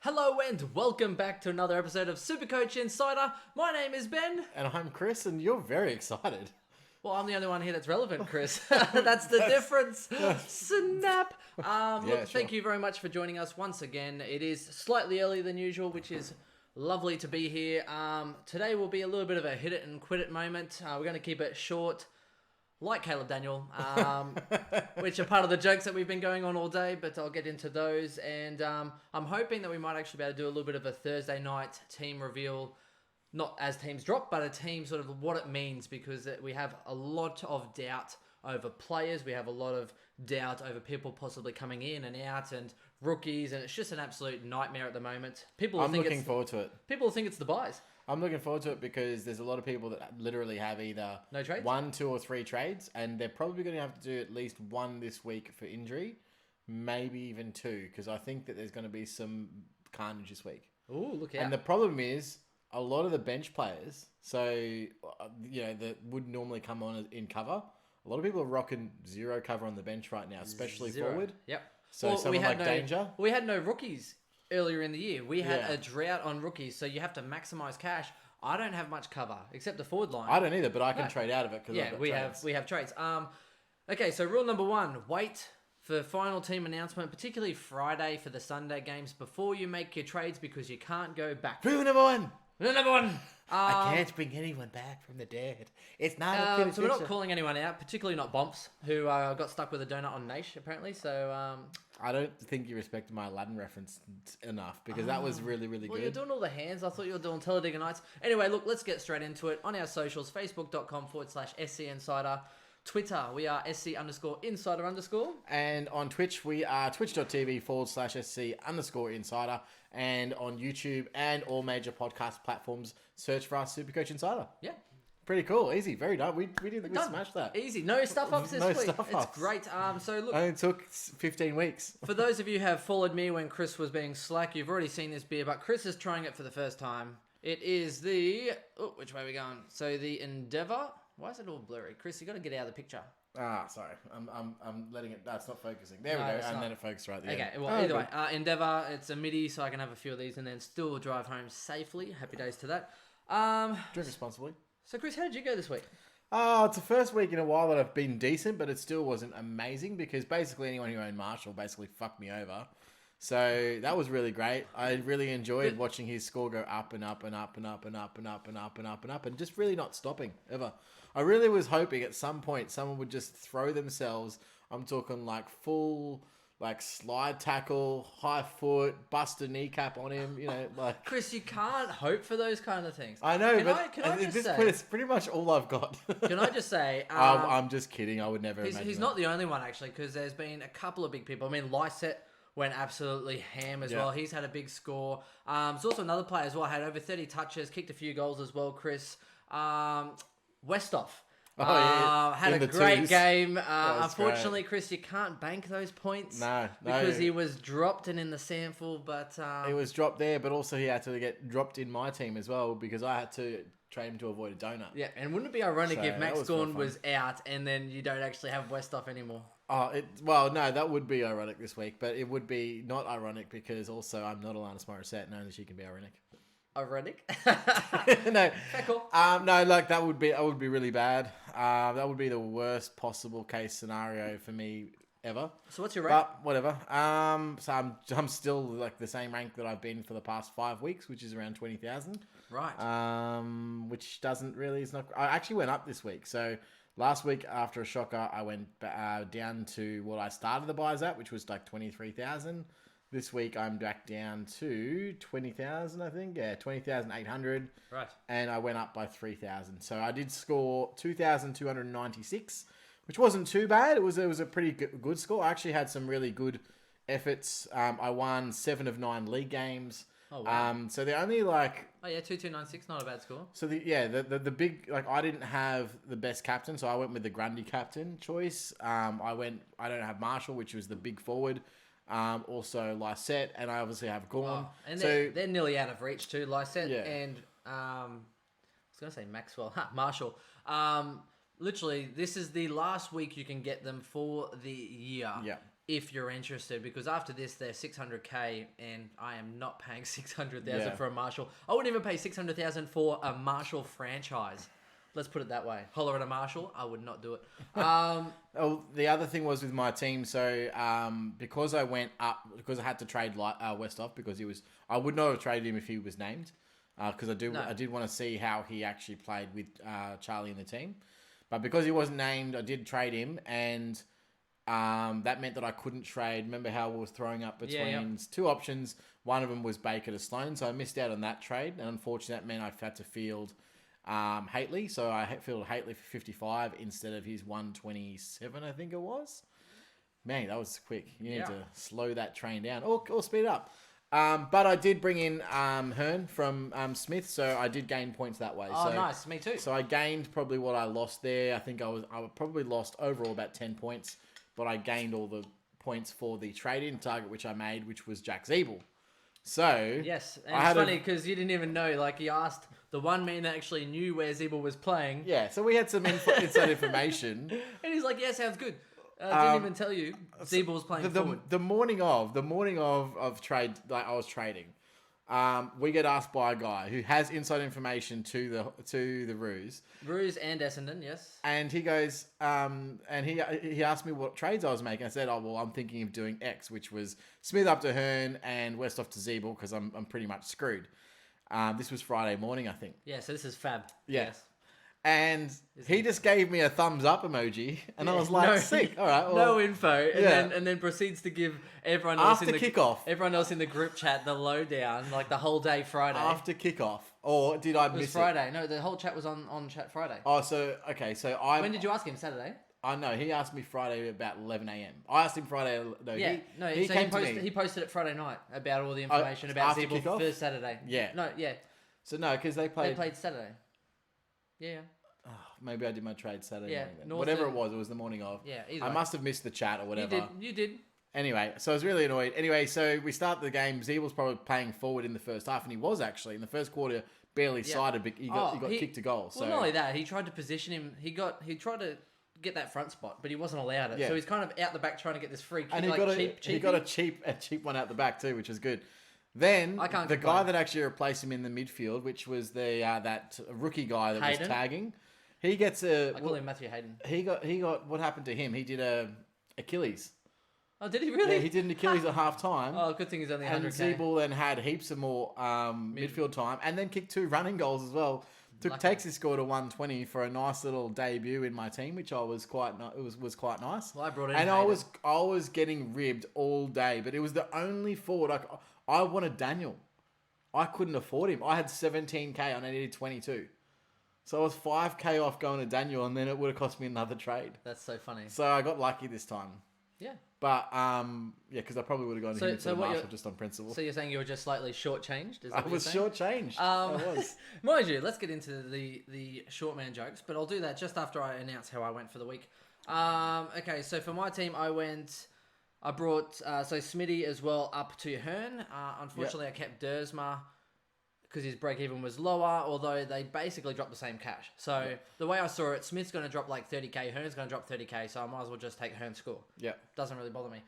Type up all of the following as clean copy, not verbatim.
Hello and welcome back to another episode of SuperCoach Insider. My name is Ben. And I'm Chris, and you're very excited. Well, I'm the only one here that's relevant, Chris. That's the difference. Snap. Thank you very much for joining us once again. It is slightly earlier than usual, which is lovely to be here. Today will be a little bit of a hit it and quit it moment. We're going to keep it short, like Caleb Daniel, which are part of the jokes that we've been going on all day, but I'll get into those. And I'm hoping that we might actually be able to do a little bit of a Thursday night team reveal, not as teams drop, but a team sort of what it means, because we have a lot of doubt over players. We have a lot of doubt over people possibly coming in and out and rookies, and it's just an absolute nightmare at the moment. I'm looking forward to it. People think it's the buys. I'm looking forward to it because there's a lot of people that literally have either no trades? 1, 2, or 3 trades, and they're probably going to have to do at least 1 this week for injury, maybe even 2, because I think that there's going to be some carnage this week. Ooh, look out. And the problem is, a lot of the bench players, that would normally come on in cover, a lot of people are rocking 0 cover on the bench right now, especially 0. forward. Yep. So someone like Danger. We had no rookies earlier in the year. We had a drought on rookies, so you have to maximize cash. I don't have much cover except the forward line. I don't either, but I can trade out of it because we have trades. Okay, so rule number 1: wait for final team announcement, particularly Friday for the Sunday games, before you make your trades, because you can't go back. Rule number 1. Rule number 1. I can't bring anyone back from the dead. It's not so we're not calling anyone out, particularly not Bomps, who got stuck with a donut on Naish, apparently. So I don't think you respected my Aladdin reference enough, because that was really, really good. You're doing all the hands. I thought you were doing Talladega Nights. Anyway, look, let's get straight into it. On our socials, facebook.com/SCInsider. Twitter, we are SC_Insider_. And on Twitch, we are twitch.tv/SC_Insider. And on YouTube and all major podcast platforms, search for us, SuperCoach Insider. Yeah. Pretty cool. Easy. Very done. We smashed that. Easy. No stuff-ups this week. It's great. So look. Only took 15 weeks. For those of you who have followed me when Chris was being slack, you've already seen this beer, but Chris is trying it for the first time. It is the... Oh, which way are we going? So the Endeavour... Why is it all blurry? Chris, you got to get out of the picture. Sorry. I'm letting it... That's not focusing. There we go. And then it focused right there. Okay, well, either way. Endeavour, it's a midi, so I can have a few of these and then still drive home safely. Happy days to that. Drink responsibly. So, Chris, how did you go this week? It's the first week in a while that I've been decent, but it still wasn't amazing, because basically anyone who owned Marshall basically fucked me over. So that was really great. I really enjoyed watching his score go up and up and up and up and up and up and up and up and up, and just really not stopping ever. I really was hoping at some point someone would just throw themselves. I'm talking like full, like slide tackle, high foot, bust a kneecap on him. Like Chris, you can't hope for those kind of things. I know, Can I at this point, it's pretty much all I've got. Can I just say? I'm just kidding. I would never. He's not the only one actually, because there's been a couple of big people. I mean, Lysette went absolutely ham as well. He's had a big score. There's also another player as well, had over 30 touches, kicked a few goals as well, Chris. Westhoff. Had a great game. Unfortunately, great. Chris, you can't bank those points. No. Because he was dropped and in the sample, but... He was dropped there, but also he had to get dropped in my team as well, because I had to trade him to avoid a donut. Yeah, and wouldn't it be ironic if Max Gorn was out and then you don't actually have Westhoff anymore? No, that would be ironic this week, but it would be not ironic because also I'm not Alanis Morissette, known as she can be ironic. Ironic? No. Okay, cool. No, like that would be really bad. That would be the worst possible case scenario for me ever. So what's your rank? But whatever. So I'm still like the same rank that I've been for the past 5 weeks, which is around 20,000. Right. Which doesn't really... I actually went up this week, so... Last week, after a shocker, I went down to what I started the buys at, which was like 23,000. This week, I'm back down to 20,000, I think. Yeah, 20,800. Right. And I went up by 3,000. So I did score 2,296, which wasn't too bad. It was a pretty good score. I actually had some really good efforts. I won 7 of 9 league games. Oh, wow. So they're only like... Oh, yeah, 2,296, not a bad score. So, the big... Like, I didn't have the best captain, so I went with the Grundy captain choice. I don't have Marshall, which was the big forward. Also Lysette, and I obviously have Gorn. Oh, and they're nearly out of reach too, Lysette and... I was going to say Maxwell. Marshall. Literally, this is the last week you can get them for the year. Yeah. if you're interested, because after this they're 600k, and I am not paying 600,000 for a Marshall. I wouldn't even pay 600,000 for a Marshall franchise. Let's put it that way. Holler at a Marshall, I would not do it. The other thing was with my team. So because I went up, because I had to trade Westhoff because I would not have traded him if he was named, because I did want to see how he actually played with Charlie in the team, but because he wasn't named, I did trade him, and that meant that I couldn't trade. Remember how I was throwing up between two options? One of them was Baker to Sloan, so I missed out on that trade, and unfortunately that meant I had to field Haitley, so I fielded Haitley for 55 instead of his 127, I think it was. Man, that was quick. You need to slow that train down or speed up. But I did bring in Hearn from Smith, so I did gain points that way. Oh, nice. Me too. So I gained probably what I lost there. I think I probably lost overall about 10 points, but I gained all the points for the trade-in target, which I made, which was Jack Zeeble. So yes, and it's funny because you didn't even know. Like, he asked the one man that actually knew where Zeeble was playing. Yeah, so we had some inside information, and he's like, "Yeah, sounds good." Didn't even tell you Zeeble was playing forward. The morning of trade, like I was trading, we get asked by a guy who has inside information to the Ruse and Essendon, yes. And he goes, and he asked me what trades I was making. I said, "Oh well, I'm thinking of doing X, which was Smith up to Hearn and Westhoff to Zeeble because I'm pretty much screwed." This was Friday morning, I think. Yeah, so this is fab. Yeah. Yes. And he just gave me a thumbs up emoji, and I was like, "Sick, all right." Well, no info, and then proceeds to give everyone else after kickoff, everyone else in the group chat the lowdown, like the whole day Friday after kickoff. Or did I miss it? It was Friday. No, the whole chat was on chat Friday. Oh, so okay, so when did you ask him? Saturday. I know he asked me Friday about 11 a.m. I asked him Friday. No, he came to me. He posted it Friday night about all the information about Zeeble for Saturday. Yeah. No, yeah. So no, because they played Saturday. Yeah. Oh, maybe I did my trade Saturday morning then. Northern, whatever it was the morning of. Yeah, I must have missed the chat or whatever. You did. Anyway, so I was really annoyed. Anyway, so we start the game. Zeeble's probably playing forward in the first half, and he was actually in the first quarter barely sided, but he got kicked a goal. So well, not only that, he tried to position him. He tried to get that front spot, but he wasn't allowed it. Yeah. So he's kind of out the back trying to get this free kick. And he got a cheap one out the back too, which is good. Then the guy that actually replaced him in the midfield, which was the that rookie guy that was tagging, he gets I call him Matthew Hayden. He got what happened to him? He did a Achilles. Oh, did he really? Yeah, he did an Achilles at half time. Oh, good thing he's only 100k. And Zeeble then had heaps of more midfield time, and then kicked 2 running goals as well. Takes his score to 120 for a nice little debut in my team, which I was was quite nice. Well, I brought in and I was getting ribbed all day, but it was the only forward I wanted Daniel. I couldn't afford him. I had 17k and I needed 22. So I was 5k off going to Daniel, and then it would have cost me another trade. That's so funny. So I got lucky this time. Yeah. But, because I probably would have gone to him instead of Marshall just on principle. So you're saying you were just slightly shortchanged? I was shortchanged. I was. Mind you, let's get into the short man jokes, but I'll do that just after I announce how I went for the week. Okay, so for my team, I brought Smitty as well up to Hearn. Unfortunately, I kept Dersma because his break-even was lower, although they basically dropped the same cash. So the way I saw it, Smith's going to drop like 30k, Hearn's going to drop 30k, so I might as well just take Hearn's score. Yeah. Doesn't really bother me.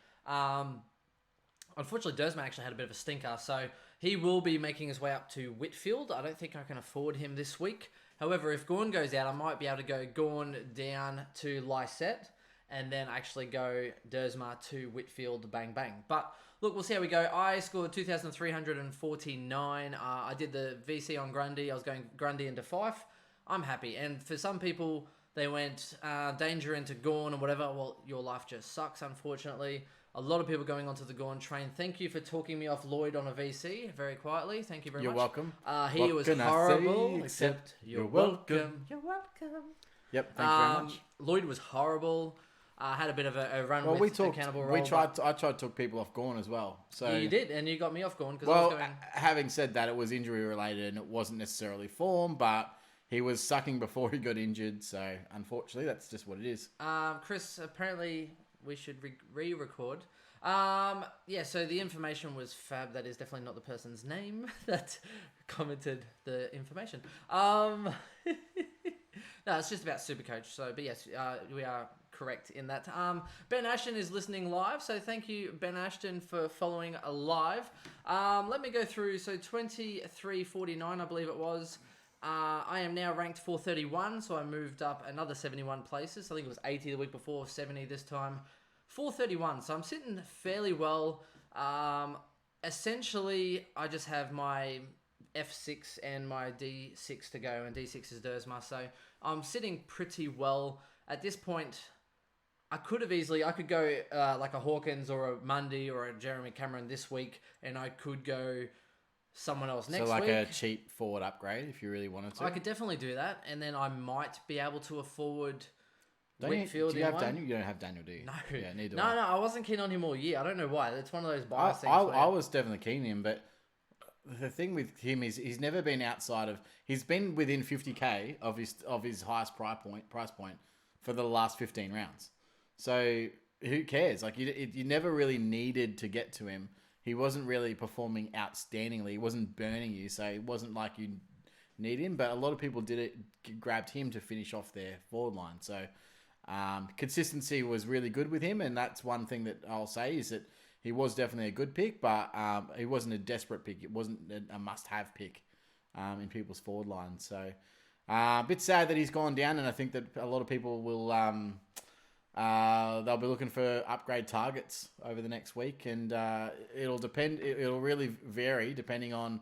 Unfortunately, Dersma actually had a bit of a stinker, so he will be making his way up to Whitfield. I don't think I can afford him this week. However, if Gawn goes out, I might be able to go Gawn down to Lysette, and then actually go Dersma to Whitfield, bang, bang. But look, we'll see how we go. I scored 2,349. I did the VC on Grundy. I was going Grundy into Fife. I'm happy. And for some people, they went Danger into Gawn or whatever. Well, your life just sucks, unfortunately. A lot of people going onto the Gawn train. Thank you for talking me off Lloyd on a VC very quietly. Thank you very much. You're welcome. He was horrible, except you're welcome. You're welcome. Yep, thank you very much. Lloyd was horrible. Had a bit of a run with accountable role. I tried to talk people off Gawn as well. So you did, and you got me off Gawn. Having said that, it was injury related and it wasn't necessarily form, but he was sucking before he got injured. So unfortunately, that's just what it is. Chris, apparently we should re-record. So the information was fab. That is definitely not the person's name that commented the information. No, it's just about SuperCoach. So, but yes, we are correct in that. Ben Ashton is listening live, so thank you, Ben Ashton, for following live. Let me go through. So 23.49, I believe it was. I am now ranked 431, so I moved up another 71 places. I think it was 80 the week before, 70 this time. 431, so I'm sitting fairly well. Essentially, I just have my F6 and my D6 to go, and D6 is Dersma, so I'm sitting pretty well. At this point, I could go like a Hawkins or a Mundy or a Jeremy Cameron this week, and I could go someone else next week. So like a cheap forward upgrade if you really wanted to? I could definitely do that, and then I might be able to afford Whitfield. Do you have Daniel? You don't have Daniel, do you? No. Yeah, neither No, do I. I wasn't keen on him all year. I don't know why. It's one of those bias things. I was definitely keen on him, but the thing with him is he's never been outside of... He's been within 50k of his highest price point for the last 15 rounds. So who cares? Like you never really needed to get to him. He wasn't really performing outstandingly. He wasn't burning you, so it wasn't like you need him. But a lot of people grabbed him to finish off their forward line. So consistency was really good with him, and that's one thing that I'll say is that he was definitely a good pick, but he wasn't a desperate pick. It wasn't a must-have pick in people's forward lines. So a bit sad that he's gone down, and I think that a lot of people will they'll be looking for upgrade targets over the next week, and it'll depend. It'll really vary depending on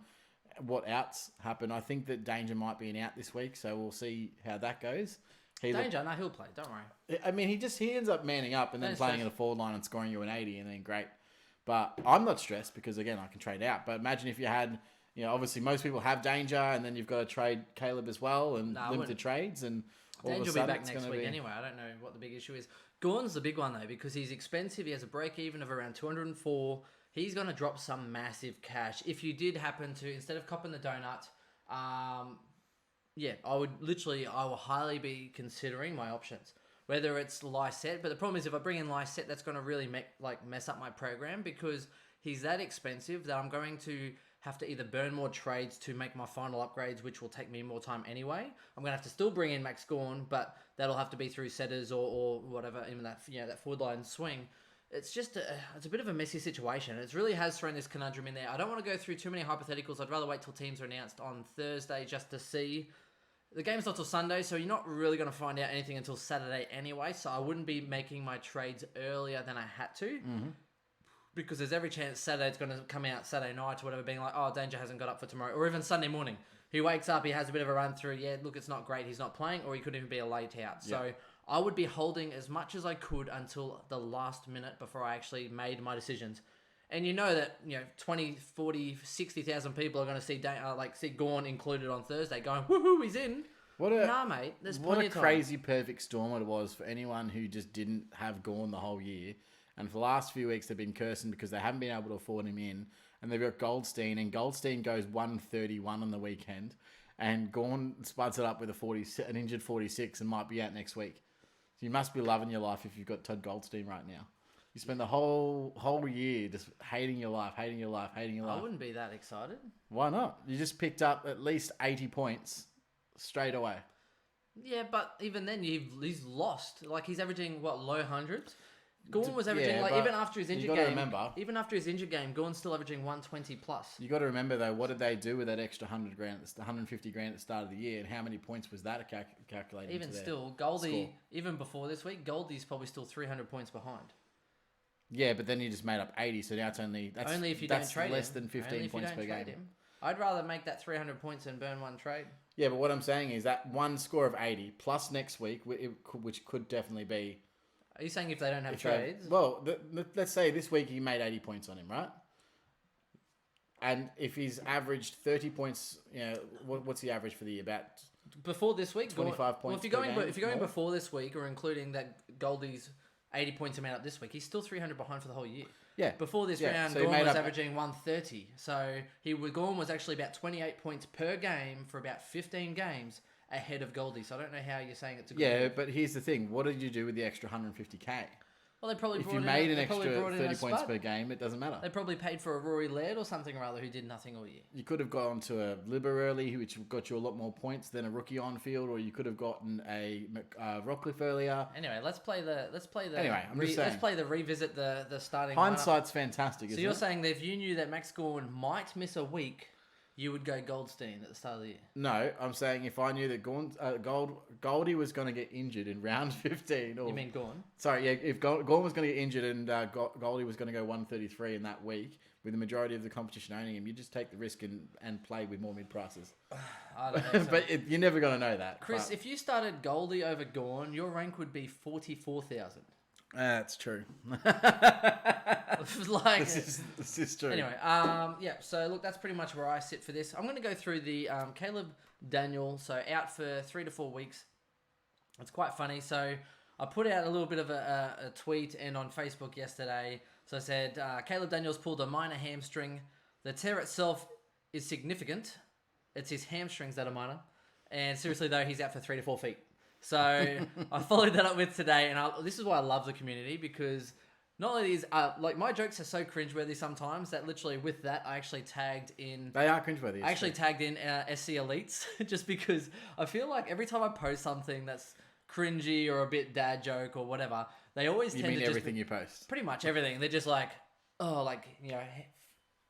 what outs happen. I think that Danger might be an out this week, so we'll see how that goes. Danger, no, he'll play. Don't worry. I mean, he ends up manning up and then playing in a forward line and scoring you an 80, and then great. But I'm not stressed because, again, I can trade out. But imagine if you had, obviously most people have Danger, and then you've got to trade Caleb as well, and limited trades. And Danger will be back next week anyway. I don't know what the big issue is. Gorn's the big one, though, because he's expensive. He has a break-even of around 204. He's going to drop some massive cash. If you did happen to, instead of copping the donut, I will highly be considering my options. Whether it's Lysette, but the problem is if I bring in Lysette, that's going to really mess up my program because he's that expensive that I'm going to have to either burn more trades to make my final upgrades, which will take me more time anyway. I'm going to have to still bring in Max Gorn, but that'll have to be through setters or whatever, even that that forward line swing. It's just it's a bit of a messy situation. It really has thrown this conundrum in there. I don't want to go through too many hypotheticals. I'd rather wait till teams are announced on Thursday just to see. The game's not till Sunday, so you're not really going to find out anything until Saturday anyway, so I wouldn't be making my trades earlier than I had to. Mm-hmm. Because there's every chance Saturday's going to come out Saturday night or whatever, being like, oh, Danger hasn't got up for tomorrow. Or even Sunday morning. He wakes up, he has a bit of a run through. Yeah, look, it's not great. He's not playing, or he could even be a late out. Yeah. So I would be holding as much as I could until the last minute before I actually made my decisions. And you know that 20, 40, 60,000 people are going to see see Gorn included on Thursday going, woohoo, he's in. Nah, mate, there's plenty of time. What a crazy perfect storm it was for anyone who just didn't have Gorn the whole year. And for the last few weeks, they've been cursing because they haven't been able to afford him in. And they've got Goldstein, and Goldstein goes 131 on the weekend. And Gorn spuds it up with an injured 46 and might be out next week. So you must be loving your life if you've got Todd Goldstein right now. You spend the whole year just hating your life. I wouldn't be that excited. Why not? You just picked up at least 80 points straight away. Yeah, but even then, he's lost. Like, he's averaging, low hundreds? Gorn was averaging, even after his injured game. Even after his injured game, Gorn's still averaging 120 plus. You got to remember, though, what did they do with that extra 150 grand at the start of the year, and how many points was that calculated? Even still, Goldie, even before this week, Goldie's probably still 300 points behind. Yeah, but then you just made up 80, so now it's only if you don't trade less than 15 points per game. I'd rather make that 300 points and burn one trade. Yeah, but what I'm saying is that one score of 80 plus next week, which could definitely be. Are you saying if they don't have trades? Well, let's say this week you made 80 points on him, right? And if he's averaged 30 points, what's the average for the year? About before this week, 25 points. Well, if you're going before this week, or including that Goldie's 80 points amount up this week, he's still 300 behind for the whole year. Yeah. Before this round, so Gorn was averaging 130. So Gorn was actually about 28 points per game for about 15 games ahead of Goldie. So I don't know how you're saying it's a good Yeah, but here's the thing. What did you do with the extra 150k? Well, they probably if brought you in made a, an they probably extra brought in 30 a points spud. per game, it doesn't matter. They probably paid for a Rory Laird or something or other who did nothing all year. You could have gone to a Libber early, which got you a lot more points than a rookie on field, or you could have gotten a Rockcliffe earlier. Anyway, let's play the. Anyway, I'm just saying. Let's play the revisit the starting. Hindsight's fantastic. So you're saying that if you knew that Max Gawn might miss a week, you would go Goldstein at the start of the year? No, I'm saying if I knew that Goldie was going to get injured in round 15. Or, you mean Gawn? Sorry, yeah, if Gawn was going to get injured and Goldie was going to go 133 in that week, with the majority of the competition owning him, you just take the risk and play with more mid prices. I don't think so. But you're never going to know that. Chris, if you started Goldie over Gawn, your rank would be 44,000. That's true. Like, this is true. Anyway, yeah. So look, that's pretty much where I sit for this. I'm going to go through the Caleb Daniel. So out for 3 to 4 weeks. It's quite funny. So I put out a little bit of a tweet and on Facebook yesterday. So I said Caleb Daniel's pulled a minor hamstring. The tear itself is significant. It's his hamstrings that are minor. And seriously though, he's out for 3 to 4 feet. So I followed that up with today, and this is why I love the community, because not only is like my jokes are so cringeworthy sometimes that literally with that I actually tagged in. They are cringeworthy. I actually tagged in SC Elites just because I feel like every time I post something that's cringy or a bit dad joke or whatever, they always You tend mean to everything just, you post? pretty much everything. They're just like, oh, like, you know,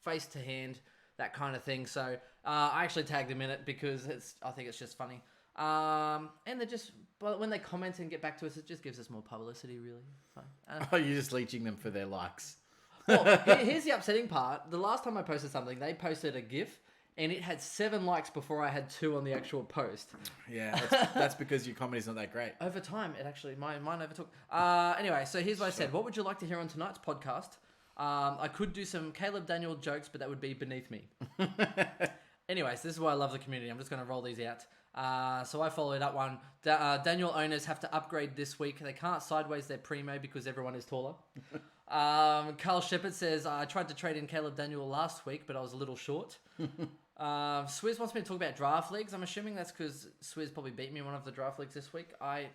face to hand, that kind of thing. So I actually tagged them in it because I think it's just funny. And they're just, but when they comment and get back to us, it just gives us more publicity, really. So, Oh, you're just leeching them for their likes. well, here's the upsetting part. The last time I posted something, they posted a GIF, and it had 7 likes before I had 2 on the actual post. Yeah, that's because your comedy's not that great. Over time, it actually, mine overtook. Anyway, so here's what I said. What would you like to hear on tonight's podcast? I could do some Caleb Daniel jokes, but that would be beneath me. Anyways, this is why I love the community. I'm just going to roll these out. So I followed up one. Daniel owners have to upgrade this week. They can't sideways their primo because everyone is taller. Carl Shepard says, I tried to trade in Caleb Daniel last week, but I was a little short. Swizz wants me to talk about draft leagues. I'm assuming that's because Swizz probably beat me in one of the draft leagues this week. I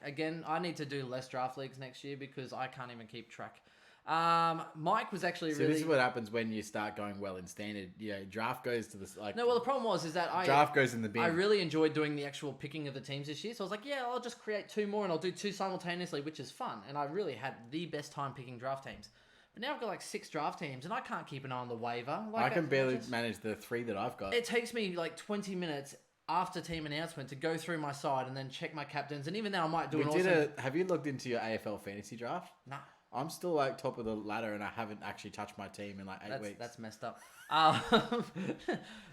need to do less draft leagues next year because I can't even keep track. Mike was actually This is what happens when you start going well in standard. You know, draft goes to this like. No, well, the problem is that draft goes in the bin. I really enjoyed doing the actual picking of the teams this year. So I was like, yeah, I'll just create 2 more and I'll do 2 simultaneously, which is fun. And I really had the best time picking draft teams. But now I've got like 6 draft teams and I can't keep an eye on the waiver. Like, I can barely manage the 3 that I've got. It takes me like 20 minutes after team announcement to go through my side and then check my captains. And even then I might do Have you looked into your AFL fantasy draft? Nah. I'm still like top of the ladder and I haven't actually touched my team in like 8 weeks. That's messed up.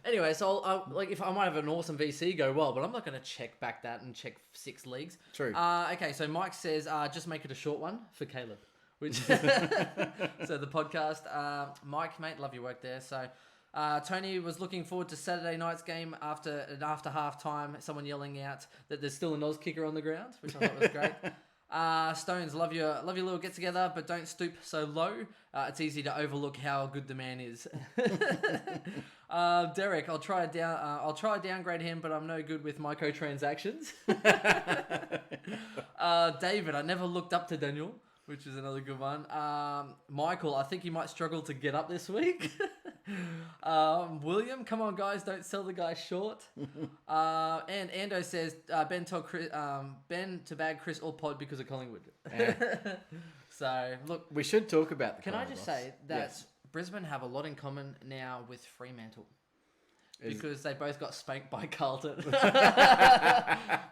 Anyway, so like if I might have an awesome VC go well, but I'm not going to check back that and check 6 leagues. True. Okay, so Mike says just make it a short one for Caleb. Which so the podcast, Mike, mate, love your work there. So Tony was looking forward to Saturday night's game after half time. Someone yelling out that there's still an Oz kicker on the ground, which I thought was great. Stones, love your little get together, but don't stoop so low. It's easy to overlook how good the man is. Derek, I'll try downgrade him, but I'm no good with microtransactions. David, I never looked up to Daniel, which is another good one. Michael, I think he might struggle to get up this week. William, come on guys, don't sell the guy short. And Ando says Ben to bag Chris or Pod because of Collingwood. So look, we should talk about the. Can I just say that yes. Brisbane have a lot in common now with Fremantle. Because they both got spanked by Carlton.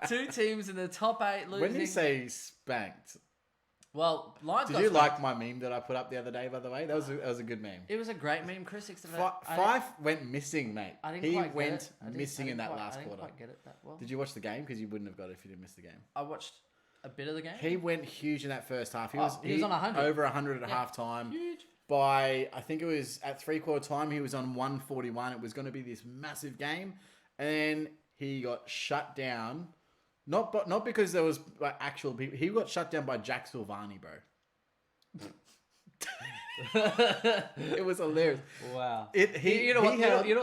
2 teams in the top 8 losing. When you say spanked. Well, Lions Did you like my meme that I put up the other day, by the way? That was a good meme. It was a great meme, Chris. Fife went missing, mate. He went missing in that last quarter. I didn't quite get it that well. Did you watch the game? Because you wouldn't have got it if you didn't miss the game. I watched a bit of the game. He went huge in that first half. He was on 100. Over 100 at half time. Huge. By, I think it was at 3/4 time, he was on 141. It was going to be this massive game. And then he got shut down. Not because there was like, actual people. He got shut down by Jack Silvani, bro. It was hilarious. Wow. You know what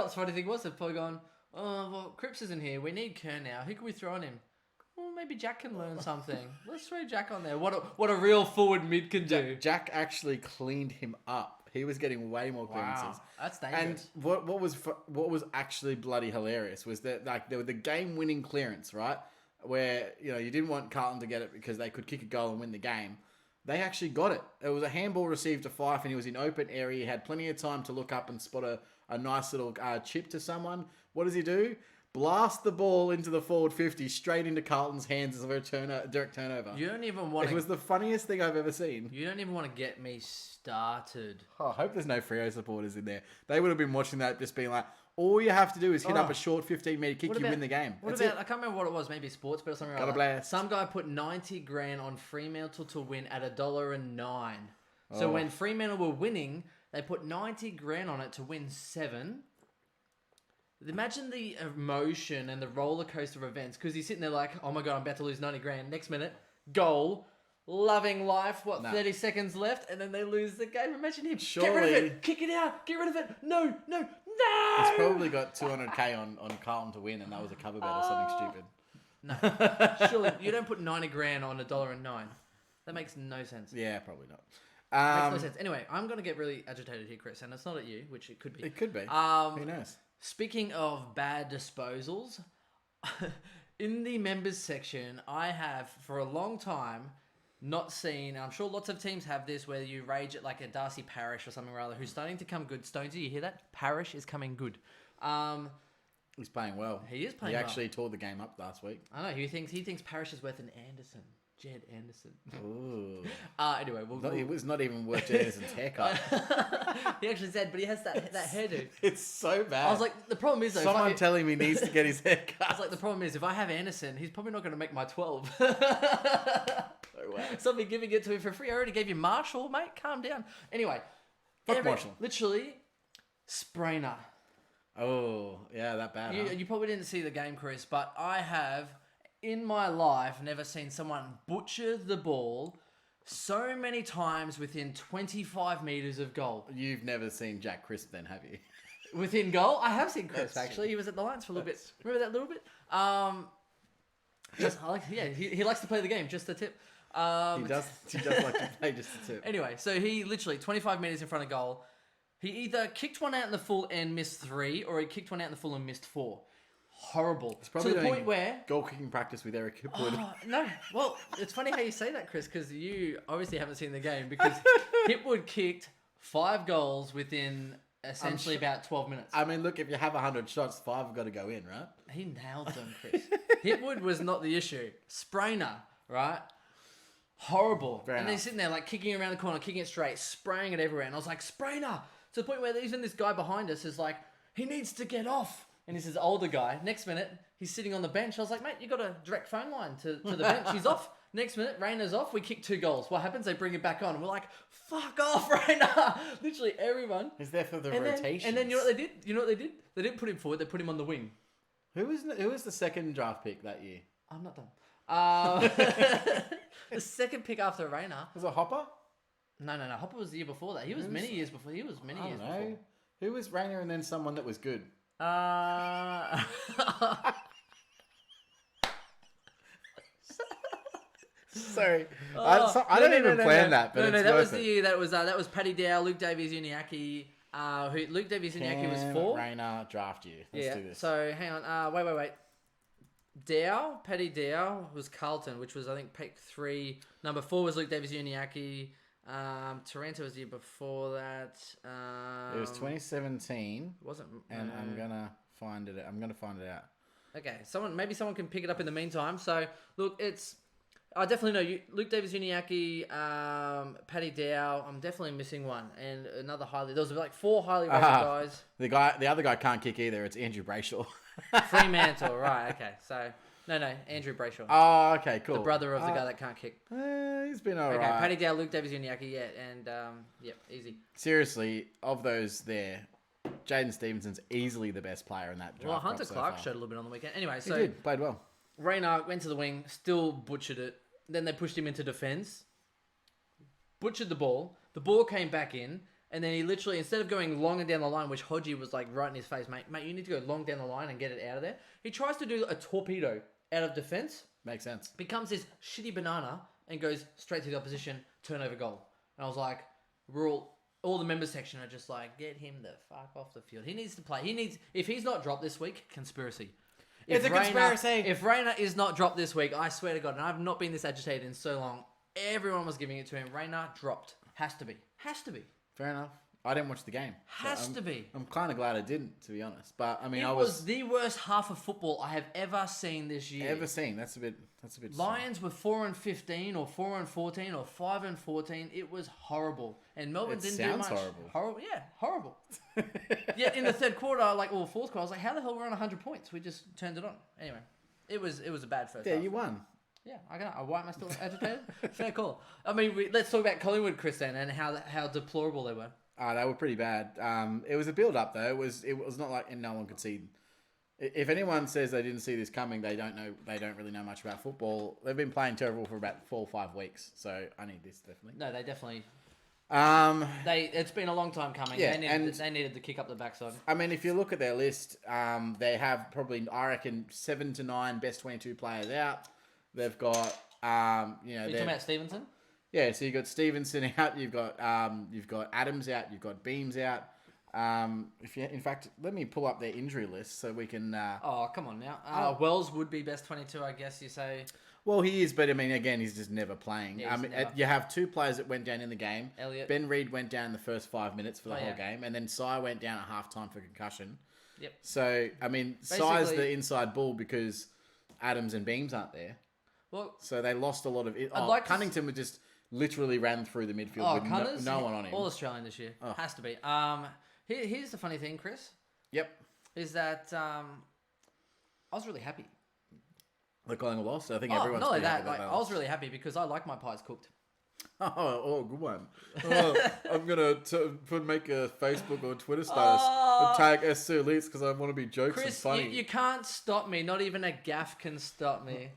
the funny thing was? They've probably gone, oh, well, Cripps isn't here. We need Kerr now. Who can we throw on him? well, maybe Jack can learn something. Let's throw Jack on there. What a real forward mid can do. Jack actually cleaned him up. He was getting way more clearances. That's dangerous. And what was actually bloody hilarious was that like there was the game-winning clearance, right? Where you didn't want Carlton to get it because they could kick a goal and win the game. They actually got it. It was a handball received to Fife, and he was in open area. He had plenty of time to look up and spot a nice little chip to someone. What does he do? Blast the ball into the forward 50 straight into Carlton's hands as a direct turnover. You don't even want. It was the funniest thing I've ever seen. You don't even want to get me started. Oh, I hope there's no Freo supporters in there. They would have been watching that, just being like, all you have to do is hit up a short 15-meter kick, you win the game. What about? I can't remember what it was. Maybe sports, but something like that. Blast. Some guy put 90 grand on Fremantle to win at $1.09. So when Fremantle were winning, they put 90 grand on it to win 7. Imagine the emotion and the roller coaster of events, because he's sitting there like, oh my God, I'm about to lose 90 grand. Next minute, goal, loving life, 30 seconds left, and then they lose the game. Imagine him. Surely, get rid of it. Kick it out. Get rid of it. No. He's probably got 200k on Carlton to win, and that was a cover bet or something stupid. No. Surely, you don't put 90 grand on $1.09. That makes no sense. Yeah, probably not. Makes no sense. Anyway, I'm going to get really agitated here, Chris, and it's not at you, which it could be. It could be. Who knows? Speaking of bad disposals, in the members section, I have for a long time not seen, I'm sure lots of teams have this, where you rage at like a Darcy Parish or something or other, who's starting to come good. Stonesy, you hear that? Parish is coming good. He's playing well. He is playing well. He actually tore the game up last week. I know, he thinks Parish is worth an Anderson. Jed Anderson. Ooh. Anyway, it was not even worth Jed Anderson's haircut. He actually said, but he has that hairdo. It's so bad. I was like, the problem is though, someone telling me needs to get his hair cut. I was like, the problem is if I have Anderson, he's probably not going to make my 12. No way. Somebody giving it to me for free. I already gave you Marshall, mate. Calm down. Anyway, Marshall. Literally, sprainer. Oh, yeah, that bad. You probably didn't see the game, Chris, but I have in my life never seen someone butcher the ball so many times within 25 meters of goal. You've never seen Jack Crisp then, have you? Within goal? I have seen Crisp, actually. He was at the Lions for a little bit. Remember that little bit? He likes to play the game, just a tip. He does like to play just a tip. Anyway, so he literally, 25 meters in front of goal, he either kicked one out in the full and missed 3, or he kicked one out in the full and missed 4. Horrible. It's probably to the point where goal kicking practice with Eric Hipwood. No, well, it's funny how you say that, Chris, because you obviously haven't seen the game, because Hipwood kicked 5 goals within essentially about 12 minutes. I mean, look, if you have 100 shots, 5 have got to go in, right? He nailed them, Chris. Hipwood was not the issue. Sprainer, right? Horrible. Fair and enough. he's sitting there like kicking around the corner, kicking it straight, spraying it everywhere. And I was like, sprainer! To the point where even this guy behind us is like, he needs to get off. And he's this older guy. Next minute, he's sitting on the bench. I was like, mate, you got a direct phone line to the bench. He's off. Next minute, Rayner's off. We kick 2 goals. What happens? They bring it back on. We're like, fuck off, Rayner. Literally everyone. He's there for the rotation. And then you know what they did? They didn't put him forward. They put him on the wing. Who was the second draft pick that year? I'm not done. The second pick after Rayner. Was it Hopper? No. Hopper was the year before that. He was many years before. Before. Who was Rayner and then someone that was good? Sorry, I don't even plan that. But that was the year. That was Paddy Dow, Luke Davies-Uniacke. Luke Davies-Uniacke was 4. Rayner draft year. Let's do this. So hang on. Wait. Dow, Paddy Dow was Carlton, which was I think pick 3. Number 4 was Luke Davies-Uniacke. Taranto was the year before that. It was 2017. Wasn't? And I'm gonna find it. I'm gonna find it out. Okay, maybe someone can pick it up in the meantime. So look, I definitely know Luke Davies-Uniacke, Paddy Dow. I'm definitely missing one, and another there was like 4 highly rated guys. The other guy can't kick either. It's Andrew Brayshaw. Fremantle, right? Okay, so no, Andrew Brayshaw. Oh, okay, cool. The brother of the guy that can't kick. He's been alright. Okay, Paddy Dow, Luke Davies-Uniacke, yeah, and yep, easy. Seriously, of those there, Jaden Stevenson's easily the best player in that draft. Well, Hunter Clark showed a little bit on the weekend. Anyway, so he played well. Rayner went to the wing, still butchered it. Then they pushed him into defence, butchered the ball. The ball came back in, and then he literally, instead of going long and down the line, which Hodgie was like right in his face, mate, you need to go long down the line and get it out of there. He tries to do a torpedo out of defence, Makes sense. Becomes this shitty banana and goes straight to the opposition, turnover goal. And I was like, all the members section are just like, get him the fuck off the field. He needs to play. If he's not dropped this week, conspiracy. It's a conspiracy. If Reina is not dropped this week, I swear to God, and I've not been this agitated in so long, everyone was giving it to him. Reina dropped. Has to be. Fair enough. I didn't watch the game. Has to be. I'm kind of glad I didn't, to be honest. But I mean, It was the worst half of football I have ever seen this year. That's a bit. Lions were 4-15 or 4-14 or 5-14. It was horrible, and Melbourne didn't do much. Horrible. Yeah, horrible. Yet in the third quarter, fourth quarter, I was like, how the hell we're on 100 points? We just turned it on. Anyway, it was a bad first half. Yeah, you won. Yeah, why am I still agitated? Fair call. I mean, let's talk about Collingwood, Chris, then, and how deplorable they were. They were pretty bad. It was a build-up, though. It was not like no one could see. If anyone says they didn't see this coming, they don't know. They don't really know much about football. They've been playing terrible for about 4 or 5 weeks. So I need this definitely. No, they definitely. It's been a long time coming. Yeah, they needed to kick up the backside. I mean, if you look at their list, they have probably, I reckon, 7 to 9 best 22 players out. They've got, Are you talking about Stevenson? Yeah, so you've got Stevenson out, you've got Adams out, you've got Beams out. In fact, let me pull up their injury list so we can. Oh, come on now. Wells would be best 22, I guess you say. Well, he is, but I mean, again, he's just never playing. Yeah, never. You have 2 players that went down in the game. Elliot. Ben Reid went down in the first 5 minutes for the whole game, and then Sai went down at halftime for concussion. Yep. So I mean, Sai's the inside ball because Adams and Beams aren't there. Well, so they lost a lot of it. Cunnington was just literally ran through the midfield with no one on him. All Australian this year. Has to be. Here's the funny thing, Chris. Yep. Is that I was really happy. The Collingwood lost. I think everyone's not like happy that. I was really happy because I like my pies cooked. Good one. I'm gonna make a Facebook or Twitter status and tag S02 because I want to be jokes Chris, and funny. You can't stop me. Not even a gaff can stop me.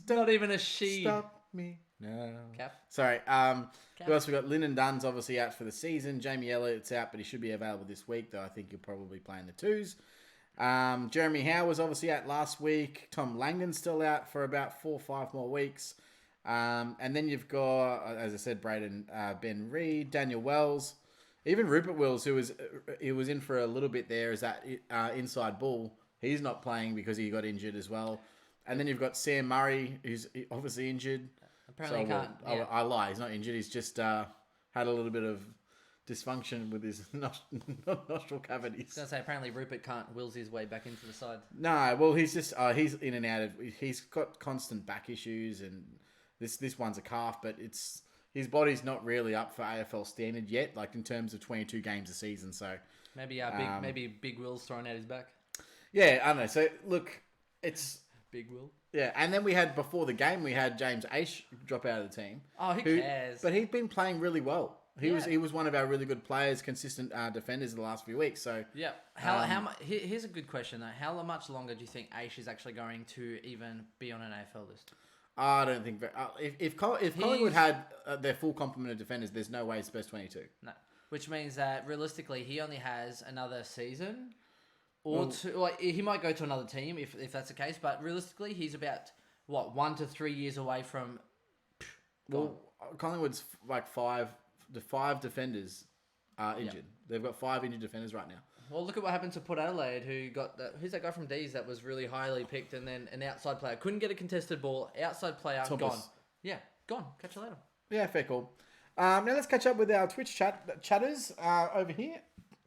Not even a she. Stop me. No. Cap. Sorry. Who else we got? Lyndon Dunn's obviously out for the season. Jamie Elliott's out, but he should be available this week, though I think he'll probably play in the 2s. Jeremy Howe was obviously out last week. Tom Langdon's still out for about 4 or 5 more weeks. And then you've got, as I said, Ben Reid, Daniel Wells, even Rupert Wills, who was in for a little bit there as that inside ball. He's not playing because he got injured as well. And then you've got Sam Murray, who's obviously injured. Apparently can't. Yeah. I lie. He's not injured. He's just had a little bit of dysfunction with his nostril cavities. I was going to say, apparently Rupert can't wills his way back into the side. No, well, he's just he's in and out of. He's got constant back issues, and this one's a calf, but his body's not really up for AFL standard yet, like in terms of 22 games a season. So maybe Big Will's thrown out his back. Yeah, I don't know. So look, it's Big Will. Yeah, and then before the game, we had James Aish drop out of the team. Oh, who cares? But he'd been playing really well. He was one of our really good players, consistent defenders in the last few weeks. So yeah, how much? Here's a good question though. How much longer do you think Aish is actually going to even be on an AFL list? I don't think. If Collingwood had their full complement of defenders, there's no way it's best 22. No, which means that realistically, he only has another season. Or two, like he might go to another team if that's the case. But realistically, he's about 1 to 3 years away from. Well, Collingwood's like 5 defenders are injured. Yep. They've got 5 injured defenders right now. Well, look at what happened to Port Adelaide, who got who's that guy from D's that was really highly picked, and then an outside player couldn't get a contested ball. Outside player gone. Yeah, gone. Catch you later. Yeah, fair call. Now let's catch up with our Twitch chatters over here.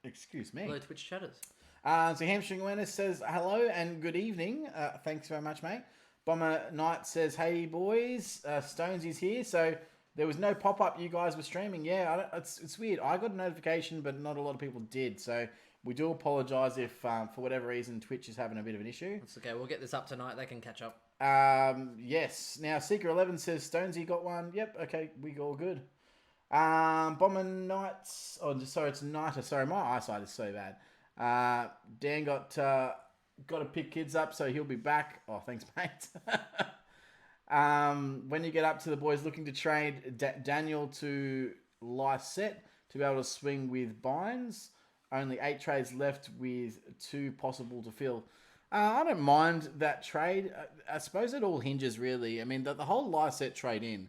Excuse me. Hello, Twitch chatters. So Hamstring Awareness says hello and good evening. Thanks very much, mate. Bomber Knight says, hey boys, Stonesy's here. So there was no pop-up you guys were streaming. Yeah, it's weird. I got a notification, but not a lot of people did. So we do apologise if, for whatever reason, Twitch is having a bit of an issue. It's okay. We'll get this up tonight. They can catch up. Yes. Now, Seeker11 says, Stonesy got one. Yep, okay, we all good. Bomber Knights... Oh, sorry, it's Nighter. Sorry, my eyesight is so bad. Dan got to pick kids up, so he'll be back. Oh, thanks, mate. When you get up to the boys looking to trade Daniel to Lysette to be able to swing with Bynes, only 8 trades left with 2 possible to fill. I don't mind that trade. I suppose it all hinges really. I mean, the whole Lyset trade in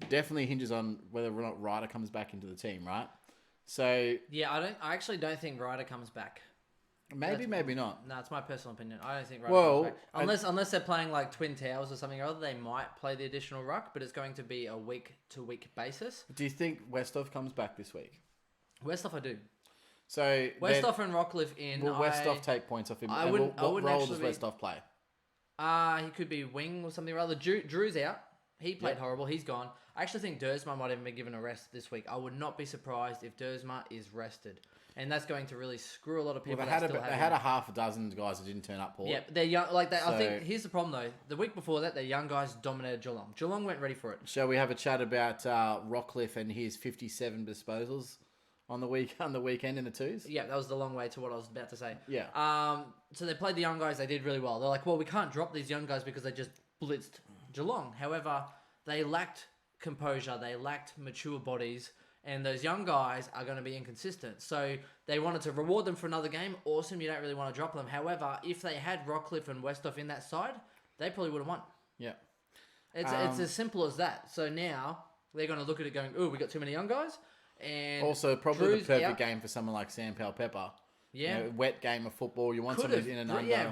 definitely hinges on whether or not Ryder comes back into the team, right? So Yeah, I actually don't think Ryder comes back. maybe not. No, it's my personal opinion. I don't think Ryder comes back. Unless they're playing like Twin Towers or something or other, they might play the additional ruck, but it's going to be a week-to-week basis. Do you think Westhoff comes back this week? Westhoff, I do. So Westhoff and Rockcliffe in. Will Westhoff take points off him? I wouldn't. What role does Westhoff play? He could be wing or something or other. Drew's out. He played horrible. He's gone. I actually think Dersma might even be given a rest this week. I would not be surprised if Dersma is rested. And that's going to really screw a lot of people. Well, they had a half a dozen guys that didn't turn up, Paul. Yeah, they're young. I think here's the problem though. The week before that, their young guys dominated Geelong. Geelong went ready for it. Shall we have a chat about Rockcliffe and his 57 disposals on the weekend in the twos? Yeah, that was the long way to what I was about to say. Yeah. So they played the young guys. They did really well. They're like, well, we can't drop these young guys because they just blitzed Geelong. However, they lacked composure. They lacked mature bodies. And those young guys are going to be inconsistent. So they wanted to reward them for another game. Awesome. You don't really want to drop them. However, if they had Rockcliffe and Westhoff in that side, they probably would have won. Yeah. It's as simple as that. So now they're going to look at it going, ooh, we got too many young guys. And also, probably Drew's the perfect game for someone like Sam Powell-Pepper. Yeah. Wet game of football. You want someone who's in and under. Yeah,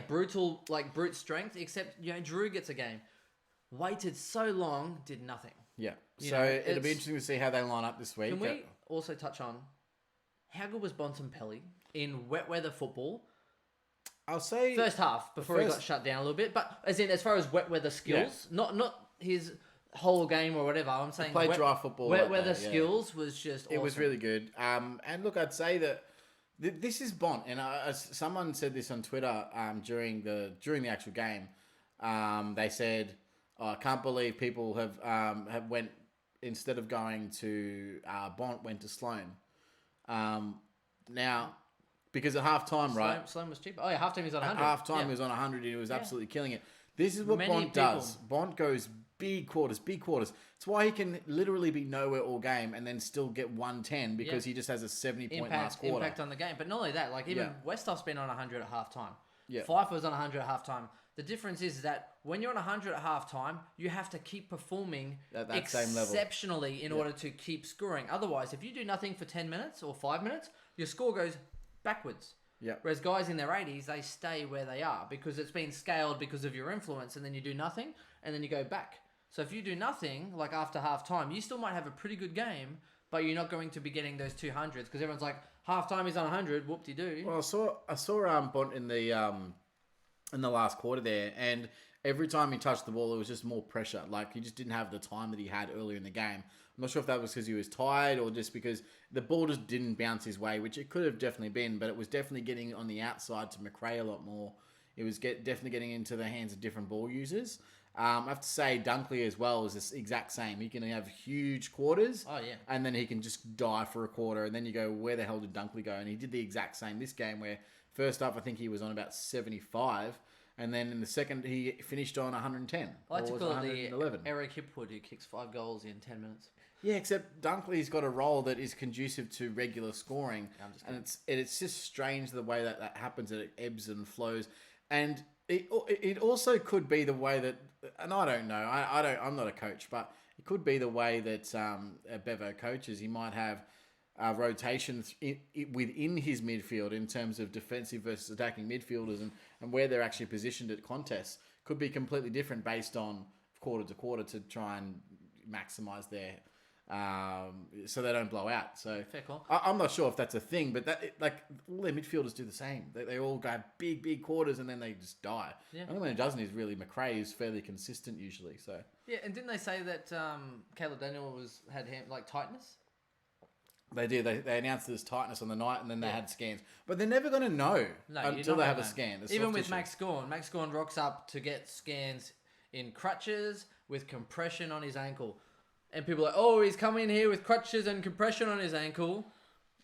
brutal, brute strength. Except, Drew gets a game. Waited so long, did nothing. Yeah. So it'll be interesting to see how they line up this week. Can we also touch on how good was Bontempelli in wet weather football? I'll say first half before he got shut down a little bit, but as far as wet weather skills, not his whole game or whatever. I'm saying played dry football. Wet weather skills was just awesome. It was really good. And look, I'd say that this is Bont, and someone said this on Twitter during the actual game. They said, I can't believe people have went, instead of going to Bont, went to Sloan. Now, because at halftime, right? Sloan was cheap. Oh yeah, halftime he was on 100. At halftime he was on 100 and he was absolutely killing it. This is what Bont does. Bont goes big quarters. It's why he can literally be nowhere all game and then still get 110 because he just has a 70-point last quarter. Impact on the game. But not only that, like even Westhoff's been on 100 at halftime. Yeah. Fife was on 100 at halftime. The difference is that when you're on 100 at halftime, you have to keep performing at that same level exceptionally in order to keep scoring. Otherwise, if you do nothing for 10 minutes or 5 minutes, your score goes backwards. Yeah. Whereas guys in their 80s, they stay where they are because it's been scaled because of your influence, and then you do nothing, and then you go back. So if you do nothing, like after halftime, you still might have a pretty good game, but you're not going to be getting those 200s because everyone's like, halftime is on 100, whoop-de-doo. Well, I saw Bont in the last quarter there, and every time he touched the ball, it was just more pressure. Like, he just didn't have the time that he had earlier in the game. I'm not sure if that was because he was tired or just because the ball just didn't bounce his way, which it could have definitely been, but it was definitely getting on the outside to McRae a lot more. It was definitely getting into the hands of different ball users. I have to say Dunkley as well is the exact same. He can have huge quarters, and then he can just die for a quarter, and then you go, where the hell did Dunkley go? And he did the exact same this game where first up, I think he was on about 75, and then in the second, he finished on 110. I like to call it the Eric Hipwood who kicks 5 goals in 10 minutes. Yeah, except Dunkley's got a role that is conducive to regular scoring, and it's just strange the way that happens, that it ebbs and flows, and it also could be the way that, and I don't know, I'm not a coach, but it could be the way that Bevo coaches. He might have rotations within his midfield in terms of defensive versus attacking midfielders and where they're actually positioned at contests could be completely different based on quarter to quarter to try and maximize their so they don't blow out. So fair call. I'm not sure if that's a thing, but all their midfielders do the same. They all go big quarters and then they just die. Yeah. The only one who doesn't is really McRae, who's fairly consistent usually. So yeah, and didn't they say that Caleb Daniel had tightness? They did. They announced this tightness on the night, and then they had scans. But they're never going to know until they have a scan. Even with Max Gawn rocks up to get scans in crutches with compression on his ankle. And people are like, oh, he's coming here with crutches and compression on his ankle.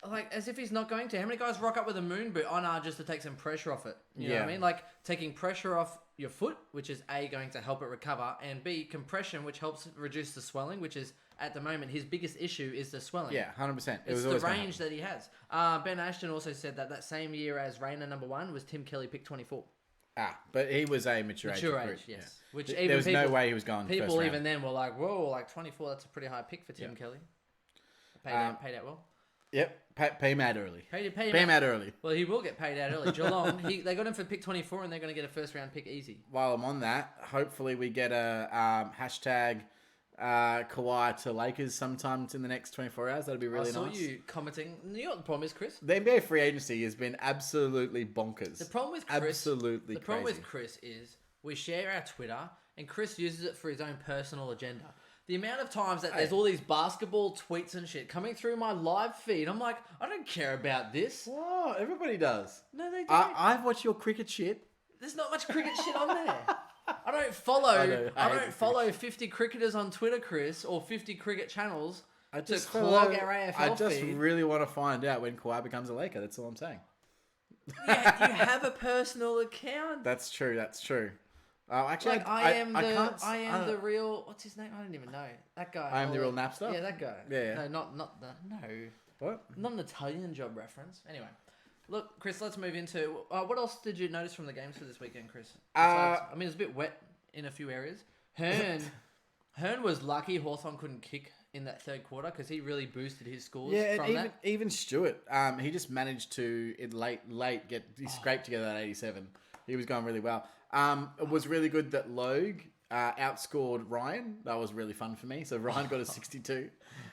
Like, as if he's not going to. How many guys rock up with a moon boot? Oh, no, just to take some pressure off it. You know what I mean? Like, taking pressure off your foot, which is A, going to help it recover, and B, compression, which helps reduce the swelling, which is, at the moment, his biggest issue is the swelling. Yeah, 100%. It's the range that he has. Ben Ashton also said that same year as Rayner #1 was Tim Kelly pick 24. But he was a mature age, yes. Yeah. Which even there was no way he was going People first round. even then were like, whoa, like 24, that's a pretty high pick for Tim Kelly. Paid out well. Yep, pay him out early. Pay him out early. Well, he will get paid out early. Geelong, they got him for pick 24 and they're going to get a first round pick easy. While I'm on that, hopefully we get a hashtag Kawhi to Lakers sometime in the next 24 hours. That'd be really nice. I saw you commenting. You know what the problem is, Chris? The NBA free agency has been absolutely bonkers. The problem with Chris, The problem with Chris is we share our Twitter and Chris uses it for his own personal agenda. The amount of times that there's all these basketball tweets and shit coming through my live feed, I'm like, I don't care about this. Whoa, everybody does. No, they don't. I've watched your cricket shit. There's not much cricket shit on there. I don't follow. I don't follow 50 cricketers on Twitter, Chris, or 50 cricket channels to clog our AFL feed. I just really want to find out when Kawhi becomes a Laker. That's all I'm saying. Yeah, you have a personal account. That's true. Actually, like I am the real. What's his name? I don't even know. That guy. I am the real Napster. Yeah, that guy. Yeah. No, not the What? Not an Italian Job reference. Anyway, look, Chris. Let's move into what else did you notice from the games for this weekend, Chris? Besides, I mean, it's a bit wet in a few areas. Hearn was lucky Hawthorn couldn't kick in that third quarter because he really boosted his scores. Yeah, and even Stewart, he just managed to he scraped together that 87. He was going really well. It was really good that Logue outscored Ryan. That was really fun for me. So Ryan got a 62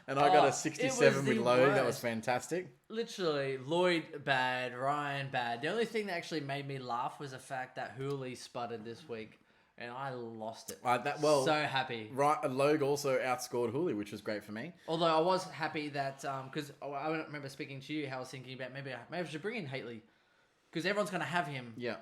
and I got a 67 with Logue. Worst. That was fantastic. Literally, Lloyd bad, Ryan bad. The only thing that actually made me laugh was the fact that Hooley sputtered this week. And I lost it. So happy. Logue also outscored Hooley, which was great for me. Although I was happy that, because I remember speaking to you, how I was thinking about maybe I should bring in Haitley. Because everyone's going to have him. Yeah.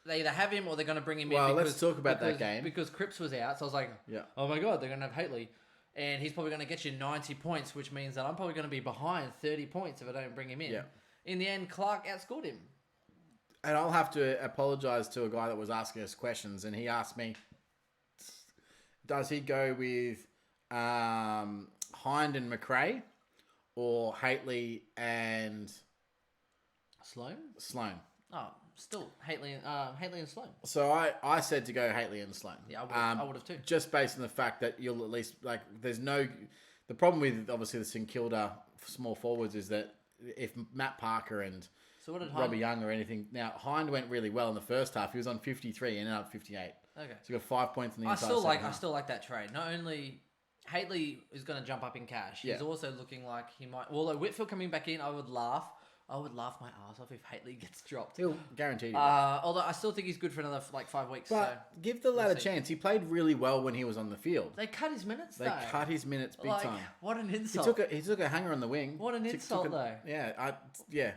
They either have him or they're going to bring him in. Well, let's talk about that game. Because Cripps was out, so I was like, oh my God, they're going to have Haitley. And he's probably going to get you 90 points, which means that I'm probably going to be behind 30 points if I don't bring him in. Yeah. In the end, Clark outscored him. And I'll have to apologise to a guy that was asking us questions, and he asked me, does he go with Hind and McRae or Haitley and Sloan? Oh, still Haitley and Sloan. So I said to go Haitley and Sloan. Yeah, I would have too. Just based on the fact that you'll at least, like, the problem with obviously the St Kilda small forwards is that if Matt Parker and Robbie Young or anything. Now, Hind went really well in the first half. He was on 53 and ended up 58. Okay. So he got 5 points in the inside. I still like that trade. Not only Haitley is going to jump up in cash, he's also looking like he might. Although Whitfield coming back in, I would laugh my ass off if Haitley gets dropped. He'll guaranteed. Although I still think he's good for another 5 weeks. But so give the lad a chance. He played really well when he was on the field. They cut his minutes. They cut his minutes big time. What an insult! He took a hanger on the wing. What an insult, though. Yeah.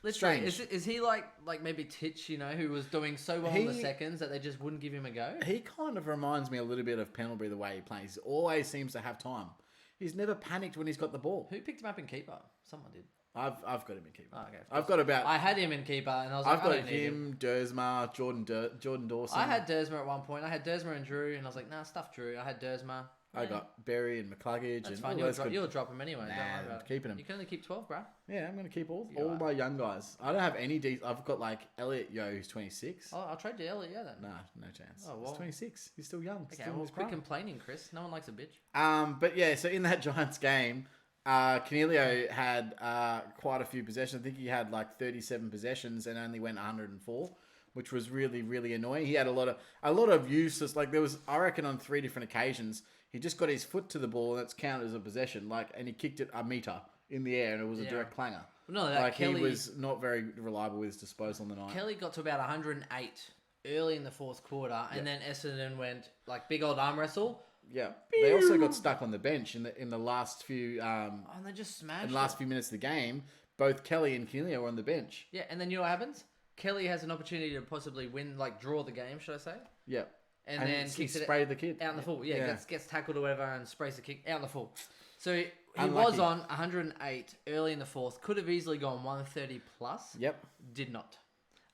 Literally, is he like maybe Titch, who was doing so well in the seconds that they just wouldn't give him a go? He kind of reminds me a little bit of Pendlebury the way he plays. He always seems to have time. He's never panicked when he's got the ball. Who picked him up in keeper? Someone did. I've got him in keeper. Oh, okay. I've got about. I had him in keeper, and I was like, I've got him, Dersma, Jordan Dawson. I had Dersma at one point. I had Dersma and Drew, and I was like, nah, stuff Drew. I had Dersma. I got Berry and McCluggage. That's and fine. You'll drop him anyway. Nah, don't worry about keeping him. You can only keep 12, bro. Yeah, I'm going to keep all my young guys. I don't have any I've got like Elliot Yo, who's 26. Oh, I'll trade you Elliot Yo then. Nah, no chance. Oh, well. He's 26. He's still young. Okay, well, quit complaining, Chris. No one likes a bitch. But yeah, so in that Giants game, Cornelio had quite a few possessions. I think he had like 37 possessions and only went 104, which was really, really annoying. He had a lot of useless, like there was, I reckon on 3 different occasions, he just got his foot to the ball and that's counted as a possession, and he kicked it a meter in the air and it was a direct clanger. No, that Kelly, he was not very reliable with his disposal on the night. Kelly got to about 108 early in the fourth quarter, and then Essendon went like big old arm wrestle. Yeah, they also got stuck on the bench in the last few. And they just smashed. In the last few minutes of the game, both Kelly and Cornelio were on the bench. Yeah, and then you know what happens? Kelly has an opportunity to possibly win, draw the game, should I say? Yeah. And then he sprayed the kid out in the full. Yeah, gets tackled or whatever and sprays the kick out in the full. So he was on 108 early in the fourth. Could have easily gone 130 plus. Yep. Did not.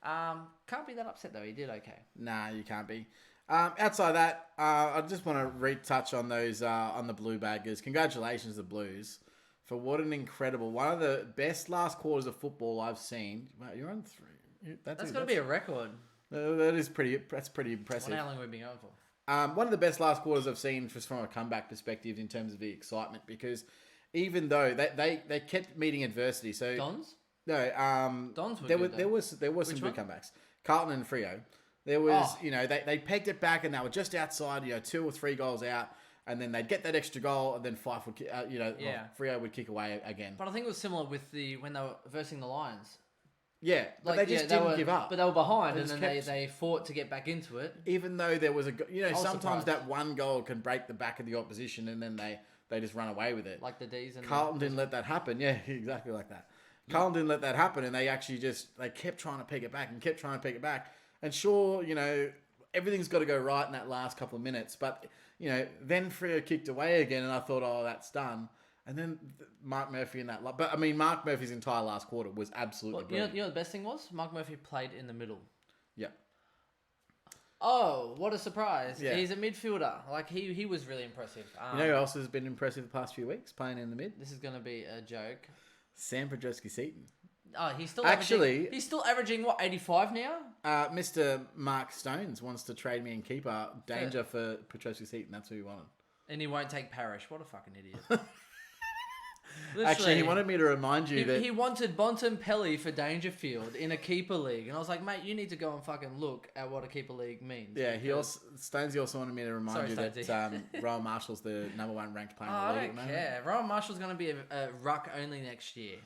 Can't be that upset though. He did okay. Nah, you can't be. Outside that, I just want to retouch on those on the Blue Baggers. Congratulations, the Blues, for what an incredible one of the best last quarters of football I've seen. Wow, you're on 3. That's got to be a record. That's pretty impressive. How long have we been going for? One of the best last quarters I've seen just from a comeback perspective in terms of the excitement, because even though they kept meeting adversity, so Dons? No, Dons were there good, was some good comebacks. Carlton and Freo. There was, they pegged it back and they were just outside, 2 or 3 goals out, and then they'd get that extra goal, and then Fife would, Freo would kick away again. But I think it was similar with when they were versing the Lions. Yeah, but they just didn't give up. But they were behind, and then they fought to get back into it. Even though there was sometimes that one goal can break the back of the opposition, and then they just run away with it. Like the D's. And Carlton didn't let that happen. Yeah, exactly like that. Carlton didn't let that happen, and they actually they kept trying to peg it back and kept trying to peg it back. And sure, everything's got to go right in that last couple of minutes. But, then Freo kicked away again, and I thought, oh, that's done. And then Mark Murphy in that... But, I mean, Mark Murphy's entire last quarter was absolutely brilliant. You know the best thing was? Mark Murphy played in the middle. Yeah. Oh, what a surprise. Yeah. He's a midfielder. Like, he was really impressive. You know who else has been impressive the past few weeks playing in the mid? This is going to be a joke. Sam Podolski-Seton. Oh, he's still averaging what, 85 now? Mr. Mark Stones wants to trade me in keeper. Danger for Podolski-Seton. That's who he wanted. And he won't take Parrish. What a fucking idiot. Actually, he wanted me to remind you that... He wanted Bontempelli for Dangerfield in a keeper league. And I was like, mate, you need to go and fucking look at what a keeper league means. Yeah, Stonesy also wanted me to remind you that Rowan Marshall's the number 1 ranked player in the league at the moment. I don't care. Rowan Marshall's going to be a ruck only next year.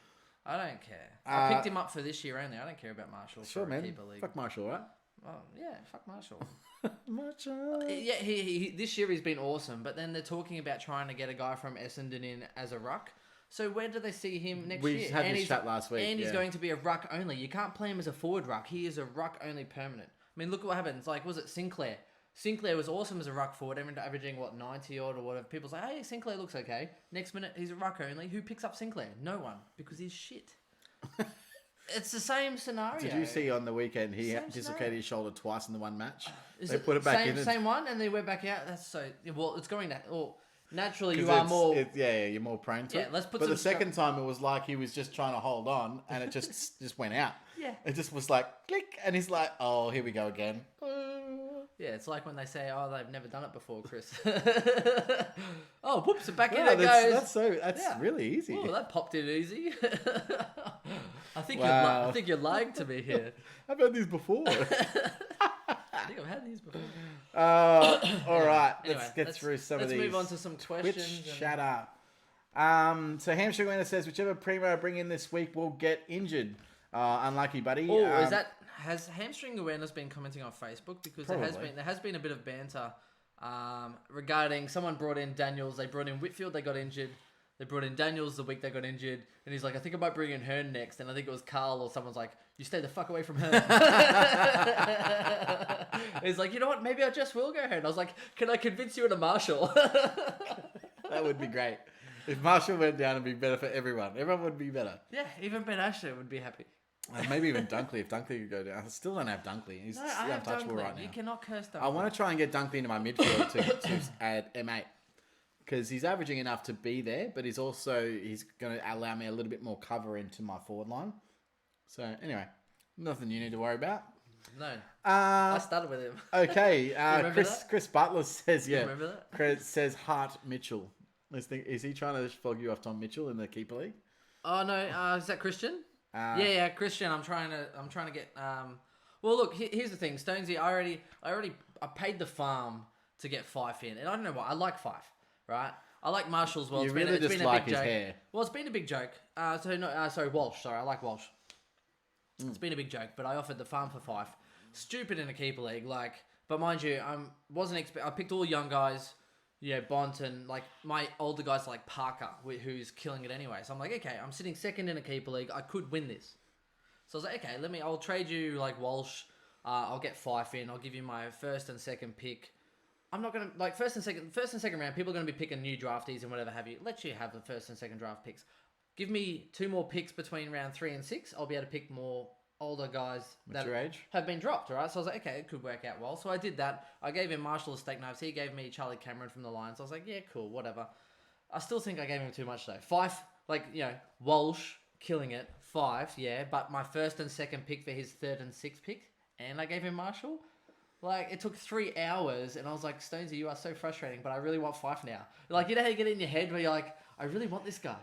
I don't care. I picked him up for this year only. I don't care about Marshall for a keeper league. Fuck Marshall, right? Oh, yeah, fuck Marshall. Marshall. Yeah, he this year he's been awesome, but then they're talking about trying to get a guy from Essendon in as a ruck. So where do they see him next year? We had this chat last week. And he's going to be a ruck only. You can't play him as a forward ruck. He is a ruck only permanent. I mean, look at what happens. Like, was it Sinclair? Sinclair was awesome as a ruck forward, averaging, 90 odd or whatever. People say, hey, Sinclair looks okay. Next minute, he's a ruck only. Who picks up Sinclair? No one, because he's shit. It's the same scenario. Did you see on the weekend he dislocated his shoulder twice in the one match? They put it back in. Same one, and they went back out. That's so... Well, it's going that... Well, naturally, you are more... you're more prone to it. Let's put But the second time, it was like he was just trying to hold on, and it just went out. Yeah. It just was like, click, and he's like, oh, here we go again. Yeah, it's like when they say, oh, they've never done it before, Chris. Oh, whoops, back in it goes. That's really easy. Oh, that popped in easy. I think you're lying to me here. I've had these before. I think I've had these before. All right, Anyway, let's get through some of these. Let's move on to some questions. Shut up. So Hamstring Winner says, whichever primo I bring in this week will get injured. Unlucky, buddy. Oh, has Hamstring Awareness been commenting on Facebook? Because there has been a bit of banter regarding someone brought in Daniels. They brought in Whitfield. They got injured. They brought in Daniels the week they got injured. And he's like, I think I might bring in Hearn next. And I think it was Carl or someone's like, you stay the fuck away from Hearn. He's like, you know what? Maybe I just will go Hearn. I was like, can I convince you into Marshall? That would be great. If Marshall went down, it'd be better for everyone. Everyone would be better. Yeah, even Ben Asher would be happy. Maybe even Dunkley. If Dunkley could go down. I still don't have Dunkley. He's untouchable right now. You cannot curse Dunkley. I want to try and get Dunkley into my midfield to add M8. Because he's averaging enough to be there, but he's going to allow me a little bit more cover into my forward line. So, anyway, nothing you need to worry about. No. I started with him. Okay. Chris Butler says, You remember that? Says Hart Mitchell. Is he trying to flog you off Tom Mitchell in the keeper league? Oh, no. Is that Christian? Yeah, Christian. I'm trying to get. Well, look. Here's the thing, Stonesy. I paid the farm to get Fife in, and I don't know why. I like Fife, right? I like Marshall as well. You really just like his hair. Well, it's been a big joke. Sorry, Walsh. Sorry, I like Walsh. It's been a big joke, but I offered the farm for Fife. Stupid in a keeper league, But mind you, I picked all young guys. Yeah, Bont and my older guys like Parker, who's killing it anyway. So I'm like, okay, I'm sitting second in a keeper league. I could win this. So I was like, okay, I'll trade you Walsh. I'll get Fife in. I'll give you my first and second pick. I'm not gonna first and second round. People are gonna be picking new draftees and whatever have you. Let you have the first and second draft picks. Give me 2 more picks between round 3 and 6. I'll be able to pick more older guys Mature age? have been dropped, all right? So I was like, okay, it could work out well. So I did that. I gave him Marshall steak knives. He gave me Charlie Cameron from the Lions. I was like, yeah, cool, whatever. I still think I gave him too much though. Fife, Walsh, killing it. Fife, yeah. But my first and second pick for his third and sixth pick, and I gave him Marshall. Like, it took 3 hours, and I was like, Stonesy, you are so frustrating, but I really want Fife now. Like, you know how you get it in your head where you're like, I really want this guy.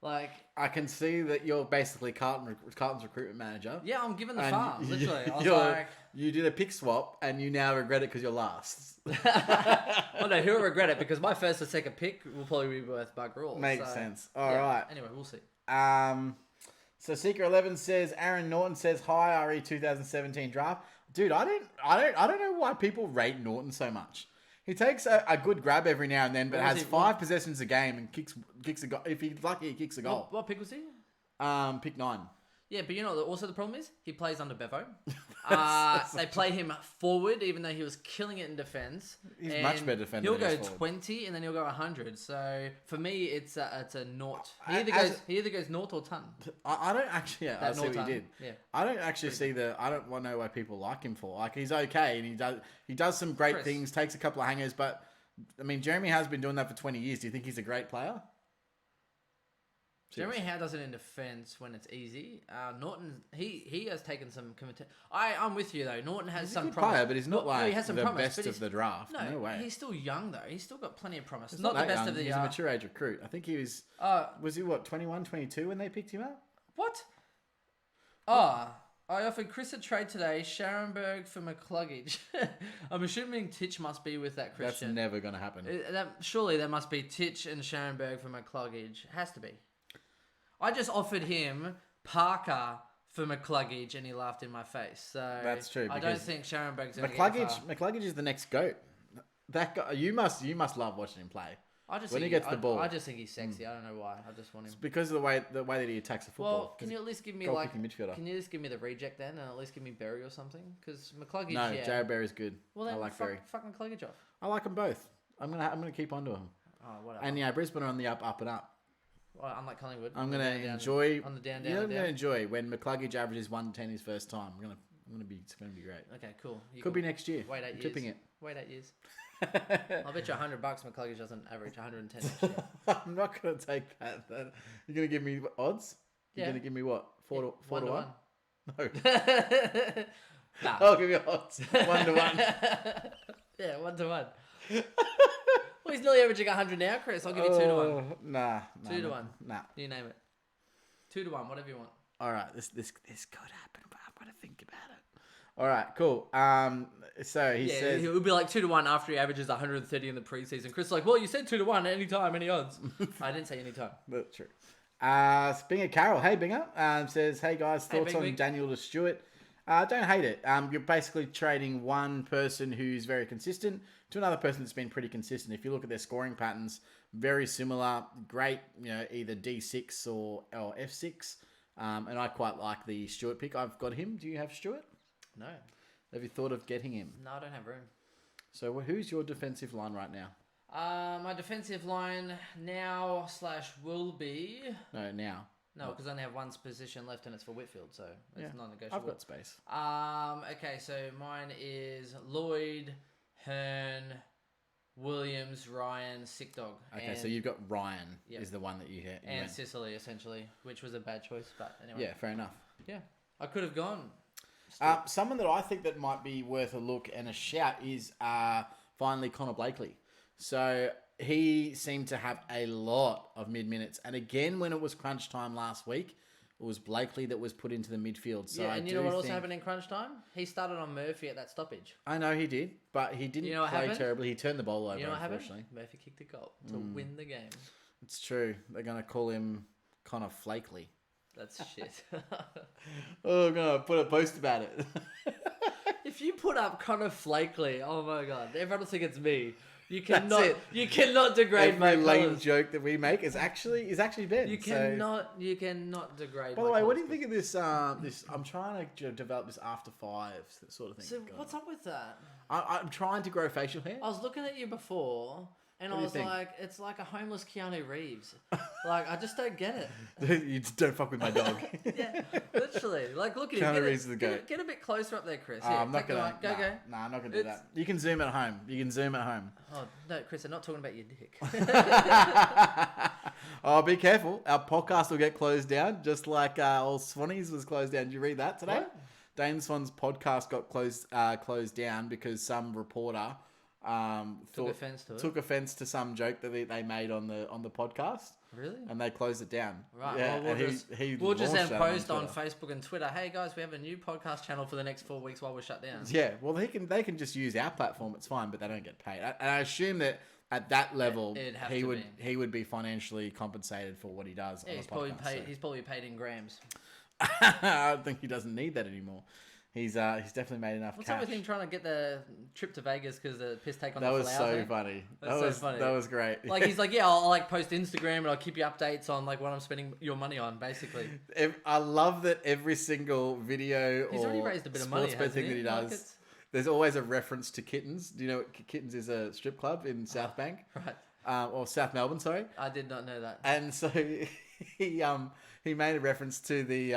Like, I can see that you're basically Carlton's recruitment manager. yeah, I'm giving the farm, literally. I was like... You did a pick swap, and you now regret it because you're last. Well, no, he'll regret it because my first and second pick will probably be worth bugger all. Makes sense. All right. Anyway, we'll see. So Seeker 11 says Aaron Norton says hi RE 2017 draft. Dude, I don't know why people rate Norton so much. He takes a good grab every now and then, but has 5 possessions a game and kicks a goal. If he's lucky, he kicks a goal. What pick was he? Pick 9. Yeah, but you know what also the problem is? He plays under Bevo. They play him forward, even though he was killing it in defence. He's much better defender. He'll go 20 and then he'll go 100. So for me, it's a naught. He either goes naught or ton. I don't actually. Yeah, I see what you did. Yeah. I don't actually see I don't want to know why people like him for. Like, he's okay and he does some great things. Takes a couple of hangers, but I mean, Jeremy has been doing that for 20 years. Do you think he's a great player? Jeremy Howe does it in defence when it's easy. Norton, he has taken some... I'm with you, though. Norton has some promise. Player, but he's not he has some the promise, best of the draft. No way. He's still young, though. He's still got plenty of promise. He's not the best of the... He's a mature age recruit. I think he was... was he, 21, 22 when they picked him up? What? I offered Chris a trade today. Scharenberg for McCluggage. I'm assuming Titch must be with that Christian. That's never going to happen. Surely there must be Titch and Scharenberg for McCluggage. Has to be. I just offered him Parker for McCluggage, and he laughed in my face. So that's true. I don't think Scharenberg's going to get far. McCluggage is the next GOAT. That guy, you must love watching him play. When he gets the ball, I just think he's sexy. I don't know why. I just want him. It's because of the way that he attacks the football. Well, can you at least give me midfielder. Can you just give me the reject then, and at least give me Berry or something? Because McCluggage. No, Jared Berry's good. Well, then I like Berry. Fucking McCluggage off. I like them both. I'm gonna keep on to him. Oh, whatever. And yeah, Brisbane are on the up and up. Well, unlike Collingwood. I'm gonna enjoy on the down. I'm gonna enjoy when McCluggage averages 110 his first time. It's gonna be great. Okay, cool. Could be next year. Wait 8 years. Tipping it. Wait 8 years. I'll bet you $100 McCluggage doesn't average 110 next year. I'm not gonna take that. You're gonna give me odds? You're gonna give me what? 4 to 1? No. Nah. I'll give you odds. 1 to 1. Yeah, 1 to 1. Well, he's nearly averaging 100 now, Chris. I'll give you 2 to 1. Nah. 2 to 1. Nah. You name it. 2 to 1, whatever you want. All right, this could happen, but I've got to think about it. All right, cool. So he says it would be like 2 to 1 after he averages 130 in the preseason. Chris is like, well, you said 2 to 1 anytime, any odds. I didn't say anytime. That's true. Binger Carroll, hey Binger, says, hey guys, thoughts on Daniel to Stewart? Don't hate it. You're basically trading one person who's very consistent to another person that's been pretty consistent. If you look at their scoring patterns, very similar, great, either D6 or F6. And I quite like the Stewart pick. I've got him. Do you have Stewart? No. Have you thought of getting him? No, I don't have room. So who's your defensive line right now? My defensive line now / will be... No, now. No, because I only have one position left and it's for Whitfield, so it's non-negotiable. I've got space. Okay, so mine is Lloyd, Hearn, Williams, Ryan, Sick Dog. Okay, so you've got Ryan is the one that you hit. And Sicily, essentially, which was a bad choice, but anyway. Yeah, fair enough. Yeah, I could have gone. Someone that I think that might be worth a look and a shout is finally Connor Blakely. So he seemed to have a lot of mid-minutes. And again, when it was crunch time last week, it was Blakely that was put into the midfield. So and you know what also happened in crunch time? He started on Murphy at that stoppage. I know he did, but he didn't play terribly. He turned the ball over, unfortunately. Murphy kicked a goal to win the game. It's true. They're going to call him Connor Flakely. That's shit. Oh, I'm going to put a post about it. If you put up Connor Flakely, oh my God, everyone will think it's me. You cannot degrade my lame joke that we make is actually Ben. You cannot degrade. By the way, what do you think of this? I'm trying to develop this after fives sort of thing. So what's up with that? I'm trying to grow facial hair. I was looking at you before, And What I do you was think? like, it's like a homeless Keanu Reeves. Like, I just don't get it. You just don't fuck with my dog. Yeah, literally. Like, look at Keanu him. Reeves is the goat. Get a bit closer up there, Chris. I'm not take the gonna. mic. Go. Nah, I'm not gonna do that. You can zoom at home. Oh, no, Chris, I'm not talking about your dick. Oh, be careful. Our podcast will get closed down, just like old Swannies was closed down. Did you read that today? What? Dane Swan's podcast got closed down because some reporter Took offense to it. took offense to some joke that they made on the podcast. Really? And they closed it down. Right. Yeah, Well, we'll just launched then that post on Twitter. Facebook and Twitter. Hey guys, we have a new podcast channel for the next 4 weeks while we're shut down. Yeah, well, they can just use our platform. It's fine, but they don't get paid. And I assume that at that level, It'd have he to would be. he would be financially compensated for what he does. Yeah, on he's a probably podcast, paid. so. He's probably paid in grams. I don't think he doesn't need that anymore. He's definitely made enough What's cash. up with him trying to get the trip to Vegas because the piss take on That the was flowers so there? funny. That's so funny. That was great. Like he's like, yeah, I'll like post Instagram and I'll keep you updates on like what I'm spending your money on, basically. I love that every single video He's or already raised a bit of money, sports bet hasn't thing that he Like, does. it's- There's always a reference to Kittens. Do you know what Kittens is? A strip club in South Bank, Right. or South Melbourne, sorry. I did not know that. And so he made a reference to the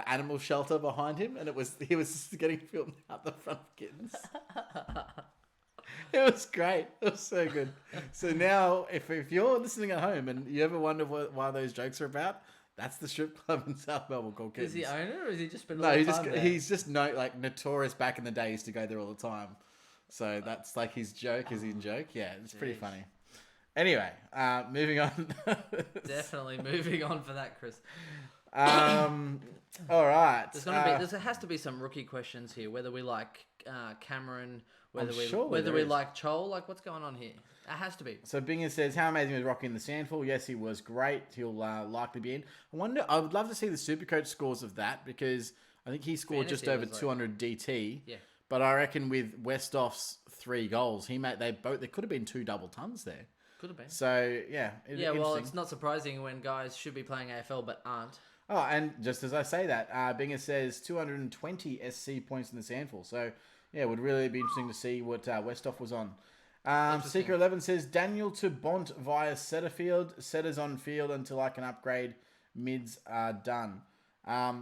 animal shelter behind him, and he was just getting filmed out the front of Kittens. It was great. It was so good. So now, if you're listening at home and you ever wonder why those jokes are about, that's the strip club in South Melbourne called Kittens. Is he owner or is he just been? No, he's just notorious back in the day. He used to go there all the time. So that's like his joke, his in joke. Yeah, it's pretty Jeez. funny. Anyway, moving on. Definitely moving on for that, Chris. All right. There has to be some rookie questions here. Whether we like Cameron, whether we like Chol, like what's going on here? It has to be. So Binger says, how amazing was Rocky in the Sandful? Yes, he was great. He'll likely be in. I would love to see the Supercoach scores of that because I think he scored Fantasy just over was like- 200 DT. Yeah. But I reckon with Westhoff's 3 goals, there could have been 2 double tons there. Could have been. So yeah, Yeah, well, it's not surprising when guys should be playing AFL but aren't. Oh, and just as I say that, Binger says 220 SC points in the Sandful. So yeah, it would really be interesting to see what Westhoff was on. Seeker 11 says Daniel to Bont via Setterfield. Setters on field until I can upgrade. Mids are done. Yeah,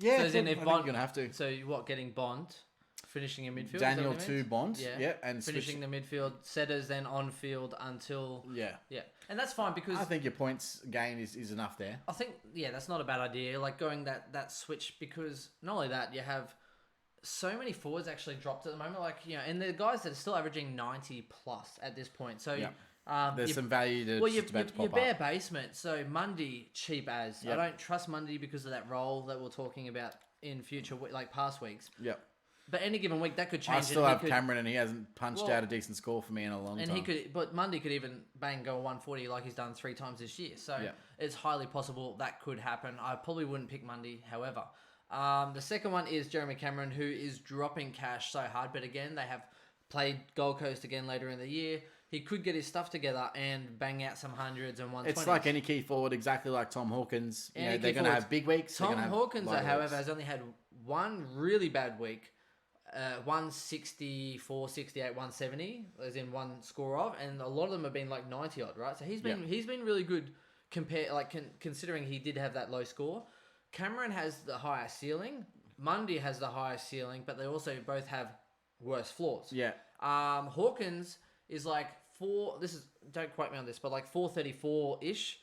So as in if I think Bont, you're gonna have to. So what? Getting Bont, finishing in midfield. Daniel is that what it to means? Bont. Yeah. Yeah, and finishing the midfield. Setters then on field until. Yeah. Yeah, and that's fine because I think your points gain is enough there. I think that's not a bad idea. Like going that switch because not only that you have so many forwards actually dropped at the moment. Like and the guys that are still averaging 90 plus at this point. So There's some value to your pop bare up. basement. So Mundy cheap as I don't trust Mundy because of that role that we're talking about in future like past weeks. Yep. But any given week that could change. I still have Cameron, and he hasn't punched out a decent score for me in a long time. But Mundy could even go 140 like he's done 3 times this year. So it's highly possible that could happen. I probably wouldn't pick Mundy, however. The second one is Jeremy Cameron, who is dropping cash so hard. But again, they have played Gold Coast again later in the year. He could get his stuff together and bang out some hundreds and 120s. It's like any key forward, exactly like Tom Hawkins. They're going to have big weeks. Tom Hawkins, however, has only had one really bad week. 164, 68, 170, as in one score of, and a lot of them have been like 90 odd, right? So he's been really good considering he did have that low score. Cameron has the highest ceiling. Mundy has the highest ceiling, but they also both have worse floors. Yeah. Hawkins is like don't quote me on this, but like 434-ish.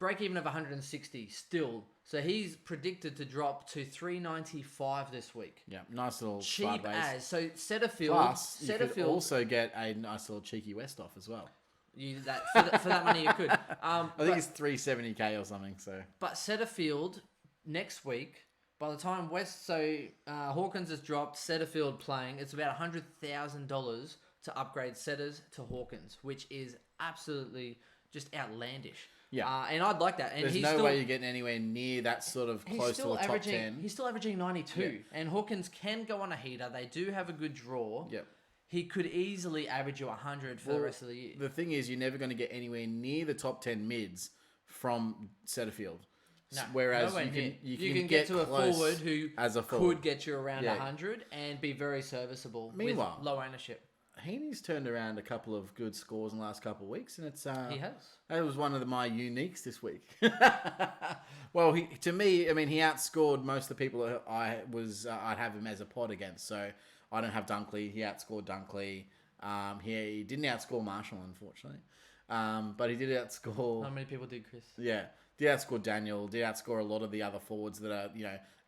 Break even of 160 still. So he's predicted to drop to 395 this week. Yeah, nice little Cheap sideways. as. So Setterfield. Plus, you could also get a nice little cheeky Westhoff as well. For that money you could. I think it's 370k or something. So, but Setterfield next week, by the time Hawkins has dropped, Setterfield playing, it's about $100,000 to upgrade Setters to Hawkins, which is absolutely just outlandish. Yeah. And I'd like that. And there's no way you're getting anywhere near that sort of close to a top 10. He's still averaging 92. And Hawkins can go on a heater. They do have a good draw. Yep. He could easily average you 100 for the rest of the year. The thing is, you're never going to get anywhere near the top 10 mids from Setterfield. No, whereas you can get to a forward who could get you around 100 and be very serviceable with low ownership. Heaney's turned around a couple of good scores in the last couple of weeks, and it's He has. That was one of my uniques this week. Well, to me, I mean, he outscored most of the people that I'd have him as a pod against. So I don't have Dunkley. He outscored Dunkley. He didn't outscore Marshall, unfortunately, but he did outscore. How many people did, Chris? Yeah, did outscore Daniel. Did outscore a lot of the other forwards that are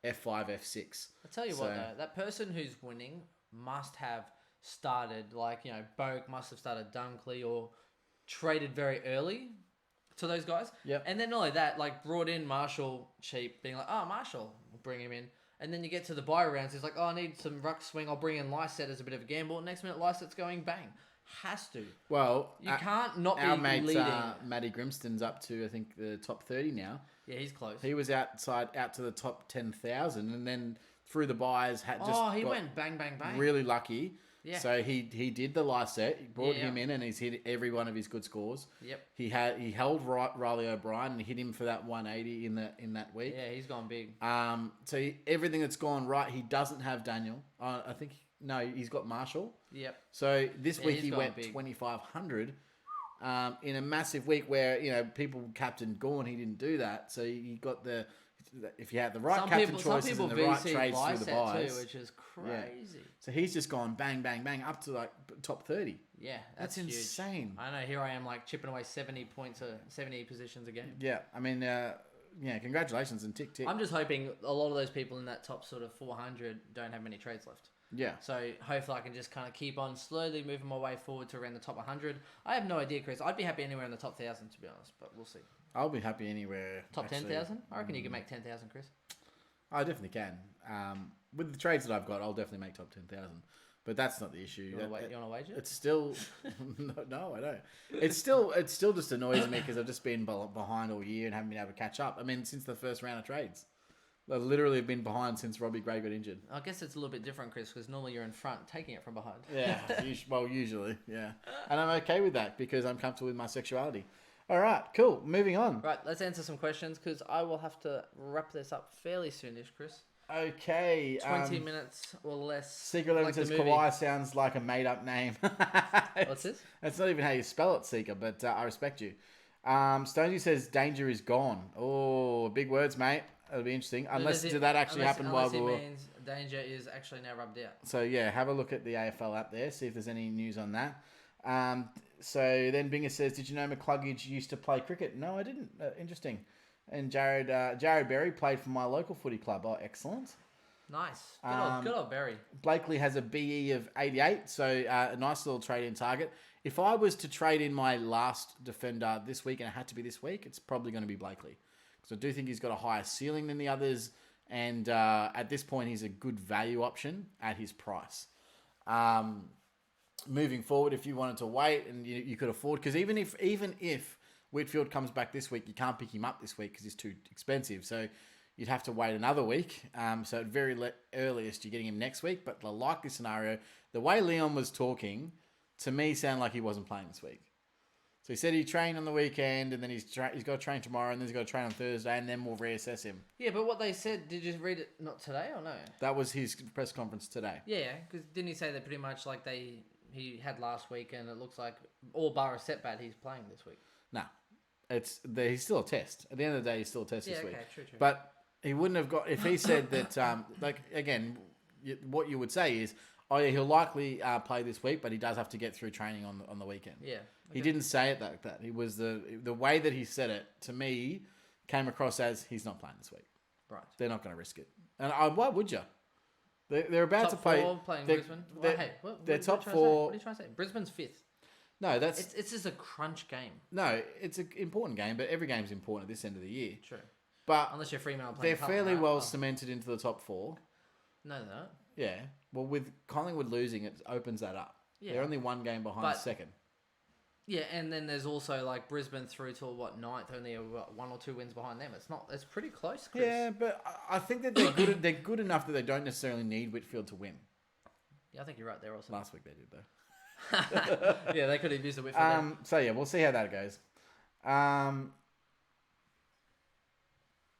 F5, F6. I tell you what, though, that person who's winning must have started Boak must have started Dunkley or traded very early to those guys. Yep. And then not only that, brought in Marshall cheap, being like, oh, Marshall, we'll bring him in. And then you get to the buy rounds, he's like, oh, I need some ruck swing, I'll bring in Lyset as a bit of a gamble. Next minute, Lyset's going bang. Has to. Well, you can't not our be mate, leading. Matty Grimston's up to, I think, the top 30 now. Yeah, he's close. He was out to the top 10,000, and then through the buys he went bang, bang, bang. Really lucky. Yeah. So he did the Lyset. He brought him in, and he's hit every one of his good scores. Yep. He held Riley O'Brien and hit him for that 180 in that week. Yeah, he's gone big. Everything that's gone right, he doesn't have Daniel. I think he's got Marshall. Yep. So this week he went big. 2,500 in a massive week where people captained Gorn. He didn't do that. So he got if you had the right captain choices and the right trades through the buys, too, which is crazy. Yeah. So he's just gone bang, bang, bang up to top 30. Yeah, that's insane. I know. Here I am, chipping away 70 points or 70 positions a game. Yeah, I mean, congratulations and tick. I'm just hoping a lot of those people in that top sort of 400 don't have many trades left. Yeah. So hopefully I can just kind of keep on slowly moving my way forward to around the top 100. I have no idea, Chris. I'd be happy anywhere in the top 1,000, to be honest, but we'll see. I'll be happy anywhere. Top 10,000? I reckon you can make 10,000, Chris. I definitely can. With the trades that I've got, I'll definitely make top 10,000. But that's not the issue. You want to wager? It's still... no, I don't. It still just annoys me because I've just been behind all year and haven't been able to catch up. I mean, since the first round of trades. I literally have been behind since Robbie Gray got injured. I guess it's a little bit different, Chris, because normally you're in front, taking it from behind. Yeah, usually, yeah. And I'm okay with that because I'm comfortable with my sexuality. All right, cool. Moving on. Right, let's answer some questions because I will have to wrap this up fairly soonish, Chris. Okay. 20 minutes or less. Seeker 11 says Kawhi sounds like a made-up name. What's this? That's not even how you spell it, Seeker, but I respect you. Stonesy says danger is gone. Oh, big words, mate. That'll be interesting. Did that actually happen while we were... Unless it means danger is actually now rubbed out. So, yeah, have a look at the AFL app there, see if there's any news on that. So then Binger says, did you know McCluggage used to play cricket? No, I didn't. Interesting. And Jared Berry played for my local footy club. Oh, excellent. Nice. Good old Berry. Blakely has a BE of 88, so a nice little trade-in target. If I was to trade in my last defender this week, and it had to be this week, it's probably going to be Blakely. Because I do think he's got a higher ceiling than the others, and at this point, he's a good value option at his price. Moving forward, if you wanted to wait and you could afford, because even if Whitfield comes back this week, you can't pick him up this week because he's too expensive. So you'd have to wait another week. So at very earliest, you're getting him next week. But the likely scenario, the way Leon was talking, to me, sounded like he wasn't playing this week. So he said he trained on the weekend, and then he's got to train tomorrow, and then he's got to train on Thursday, and then we'll reassess him. Yeah, but what they said, did you read it not today or no? That was his press conference today. Yeah, because didn't he say that pretty much he had last week, and it looks like all bar a setback he's playing this week? No. He's still a test. At the end of the day, he's still a test this week. True. But he wouldn't have got... If he said that... again, what you would say is, oh, yeah, he'll likely play this week, but he does have to get through training on the weekend. Yeah. Okay. He didn't say it like that. He was the way that he said it, to me, came across as he's not playing this week. Right. They're not going to risk it. And why would you? They're about to play... Top 4 playing Brisbane. They're top 4... What are you trying to say? Brisbane's 5th. No, that's... It's just a crunch game. No, it's an important game, but every game's important at this end of the year. True. But unless you're Fremantle playing they're fairly well cemented into the top 4. No, they're not. Yeah. Well, with Collingwood losing, it opens that up. Yeah. They're only one game behind second. Yeah, and then there's also Brisbane through to 9th, only 1 or 2 wins behind them. It's pretty close, Chris. Yeah, but I think that they're good. They're good enough that they don't necessarily need Whitfield to win. Yeah, I think you're right there also. Last week they did though. Yeah, they could have used the Whitfield. So yeah, we'll see how that goes.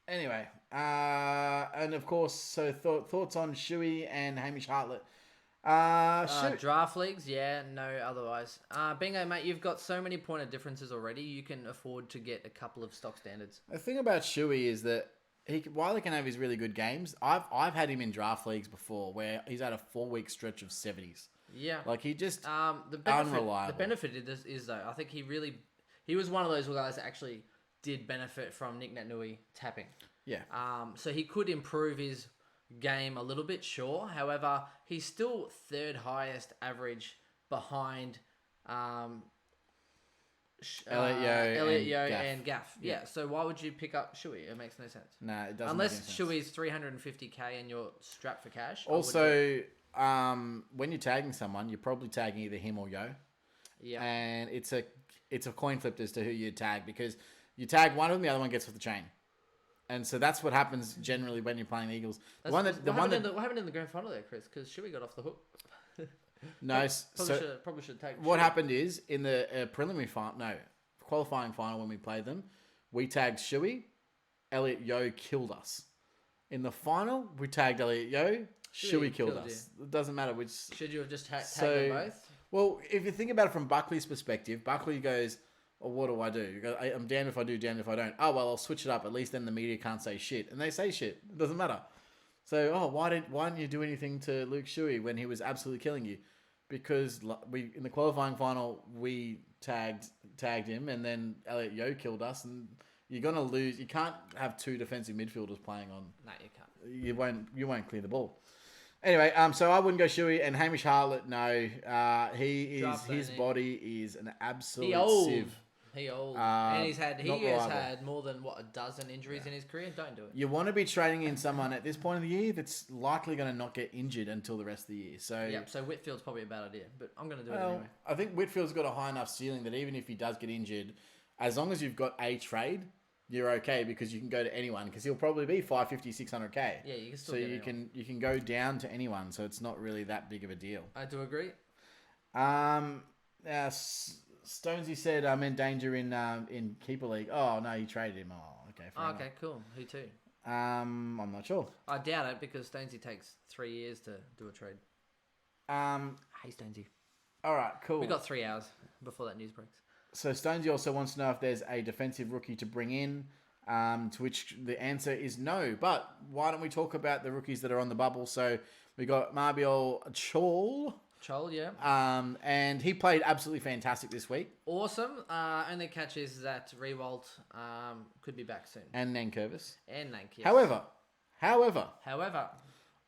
Anyway, and of course, so thoughts on Shuey and Hamish Hartlett. Shoot. Draft leagues, yeah, no, otherwise. Bingo, mate, you've got so many point of differences already, you can afford to get a couple of stock standards. The thing about Shuey is that while he can have his really good games, I've had him in draft leagues before where he's had a 4-week stretch of 70s. Yeah. Like, he just The unreliable. benefit is, though, I think he was one of those guys that actually did benefit from Nick Nui tapping. Yeah. So he could improve his game a little bit, sure. However, he's still third highest average behind Elliot Yeo and Gaff. Yeah, so why would you pick up Shuey? It makes no sense. No, it doesn't. Unless make Shuey's 350k and you're strapped for cash. Also, when you're tagging someone, you're probably tagging either him or Yo. Yeah. And it's a coin flip as to who you tag, because you tag one of them, the other one gets off the chain. And so that's what happens generally when you're playing the Eagles. What happened in the grand final there, Chris? Because Shuey got off the hook. No, probably should take. What happened is in the qualifying final when we played them, we tagged Shuey. Elliot Yeo killed us. In the final, we tagged Elliot Yeo. Shuey killed us. It doesn't matter which. Should you have just tagged them both? Well, if you think about it from Buckley's perspective, Buckley goes, "Well, what do I do?" He goes, "I'm damned if I do, damned if I don't." Oh well, I'll switch it up. At least then the media can't say shit, and they say shit. It doesn't matter. So, why didn't you do anything to Luke Shuey when he was absolutely killing you? Because we in the qualifying final we tagged him, and then Elliot Yeo killed us, and you're gonna lose. You can't have two defensive midfielders playing on. No, you can't. You won't clear the ball. Anyway, so I wouldn't go Shuey, and Hamish Hartlett. No, his body is an absolute sieve. He old, and he has had more than a dozen injuries in his career. Don't do it. You want to be trading in someone at this point of the year that's likely going to not get injured until the rest of the year. So so Whitfield's probably a bad idea, but I'm going to do it anyway. I think Whitfield's got a high enough ceiling that even if he does get injured, as long as you've got a trade, you're okay, because you can go to anyone, because he'll probably be 550, 600k. Yeah, you can still. So you can go down to anyone, so it's not really that big of a deal. I do agree. Stonesy said I'm in danger in Keeper League. Oh no, he traded him. Oh, okay. Okay, cool. Who too? I'm not sure. I doubt it, because Stonesy takes 3 years to do a trade. Hey Stonesy. All right, cool. We got 3 hours before that news breaks. So Stonesy also wants to know if there's a defensive rookie to bring in. To which the answer is no. But why don't we talk about the rookies that are on the bubble? So we got Marbiol Chol, yeah. And he played absolutely fantastic this week. Awesome. Only catch is that Rewalt could be back soon. And Nankervis. Yes. However,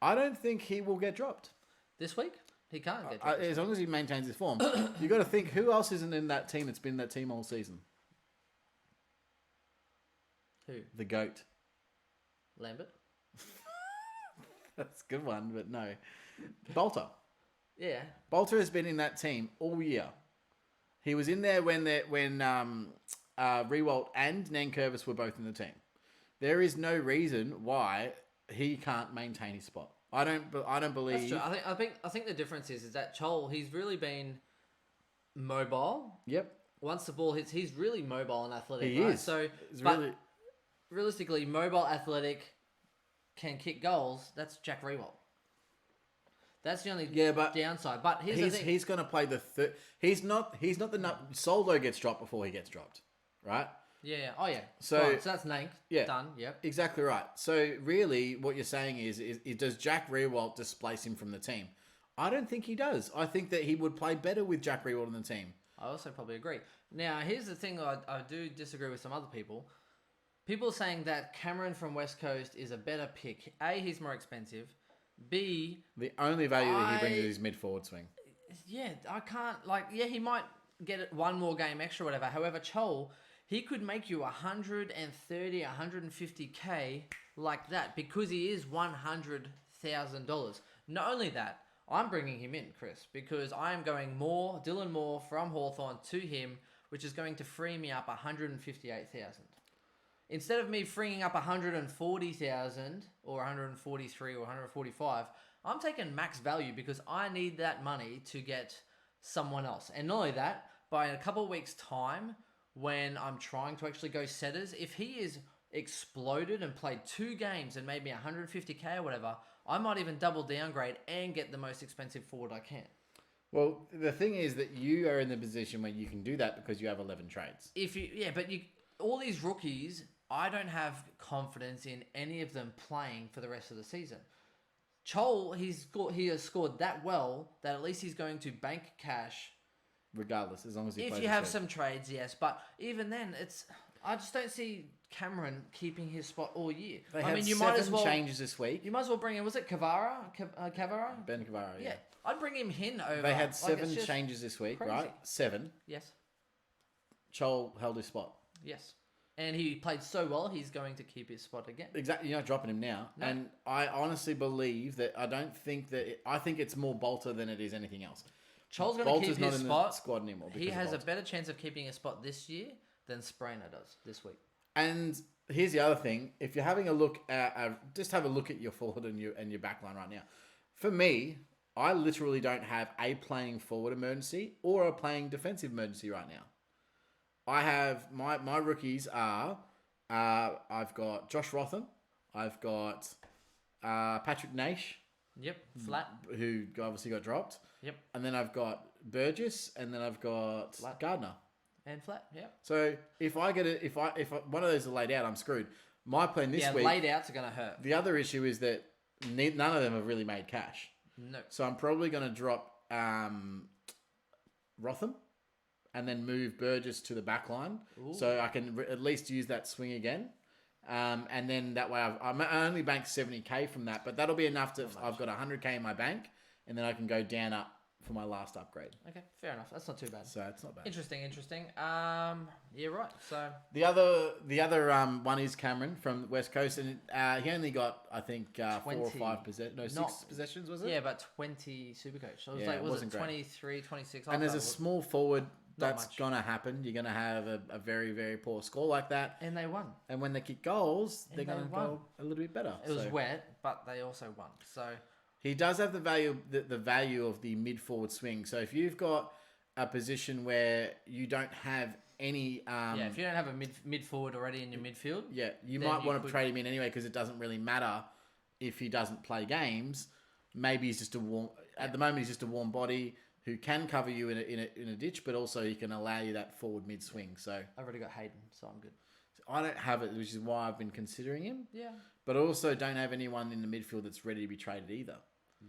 I don't think he will get dropped. This week? He can't get dropped. As long as he maintains his form. You got to think, who else isn't in that team that's been in that team all season? Who? The GOAT. Lambert? That's a good one, but no. Bolter. Yeah. Bolter has been in that team all year. He was in there when Rewalt and Nankervis were both in the team. There is no reason why he can't maintain his spot. I don't believe. That's true. I think the difference is that Chol, he's really been mobile. Yep. Once the ball hits, he's really mobile and athletic. He is. So, realistically, mobile, athletic, can kick goals. That's Jack Rewalt. That's the only downside. But here's the thing. He's going to play the third. He's not the Soldo gets dropped before he gets dropped, right? Yeah. Oh yeah. So that's Nank. Yeah. Done. Yep. Exactly right. So really, what you're saying is does Jack Rewalt displace him from the team? I don't think he does. I think that he would play better with Jack Rewalt in the team. I also probably agree. Now, here's the thing. I do disagree with some other people. People saying that Cameron from West Coast is a better pick. A, he's more expensive. B, the only value that he brings is his mid-forward swing. Yeah, I can't, he might get it one more game extra or whatever. However, Chol, he could make you 130, 150k like that, because he is $100,000. Not only that, I'm bringing him in, Chris, because I am going Dylan Moore from Hawthorn to him, which is going to free me up 158,000. Instead of me freeing up 140,000 or 143 or 145, I'm taking max value because I need that money to get someone else. And not only that, by a couple of weeks' time, when I'm trying to actually go setters, if he is exploded and played 2 games and made me 150k or whatever, I might even double downgrade and get the most expensive forward I can. Well, the thing is that you are in the position where you can do that because you have 11 trades. But all these rookies, I don't have confidence in any of them playing for the rest of the season. Chol, he has scored that well that at least he's going to bank cash. Regardless, as long as he plays. If you have some trades, yes. But even then, I just don't see Cameron keeping his spot all year. They have you 7 might as well changes this week. You might as well bring in, was it Cavara? Ben Cavara, yeah. I'd bring him in over. They had 7 changes this week, crazy. right? 7. Yes. Chol held his spot. Yes. And he played so well, he's going to keep his spot again. Exactly. You're not dropping him now. No. And I honestly believe that I think it's more Bolter than it is anything else. Chol's going to keep his spot. The squad anymore. He has a better chance of keeping a spot this year than Sprainer does this week. And here's the other thing: if you're having a look at, just have a look at your forward and your back line right now. For me, I literally don't have a playing forward emergency or a playing defensive emergency right now. I have my rookies are I've got Josh Rotham, I've got Patrick Naish. Yep, flat. Who obviously got dropped. Yep. And then I've got Burgess, and then I've got flat. Gardner. And flat, yeah. So if one of those are laid out, I'm screwed. My plan this week. Yeah, laid outs are going to hurt. The other issue is that none of them have really made cash. No. So I'm probably going to drop Rotham, and then move Burgess to the back line, so I can at least use that swing again. And then that way I only banked 70k from that, but that'll be enough to I've got 100k in my bank, and then I can go down up for my last upgrade. Okay, fair enough. That's not too bad. So it's not bad. Interesting. Yeah, right. So the other one is Cameron from West Coast, and he only got, I think, 4 or 5 6 possessions, was it? Yeah, about 20 Supercoach. So it was it great. 23, 26? And there's a small forward. That's going to happen. You're going to have a very, very poor score like that. And they won. And when they kick goals, they're going to go a little bit better. It was wet, but they also won. So he does have the value of the mid-forward swing. So if you've got a position where you don't have any... if you don't have a mid-forward already in your midfield... Yeah, you might want to trade him in anyway because it doesn't really matter if he doesn't play games. Maybe he's just a warm... At the moment, he's just a warm body who can cover you in a ditch, but also he can allow you that forward mid swing. So I've already got Hayden, so I'm good. I don't have it, which is why I've been considering him. Yeah. But I also don't have anyone in the midfield that's ready to be traded either.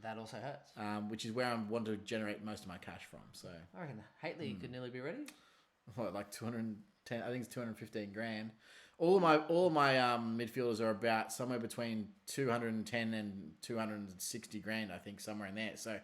That also hurts. Which is where I want to generate most of my cash from. So I reckon Haitley could nearly be ready. What, like 210? I think it's 215 grand. All my midfielders are about somewhere between 210 and 260 grand. I think somewhere in there. So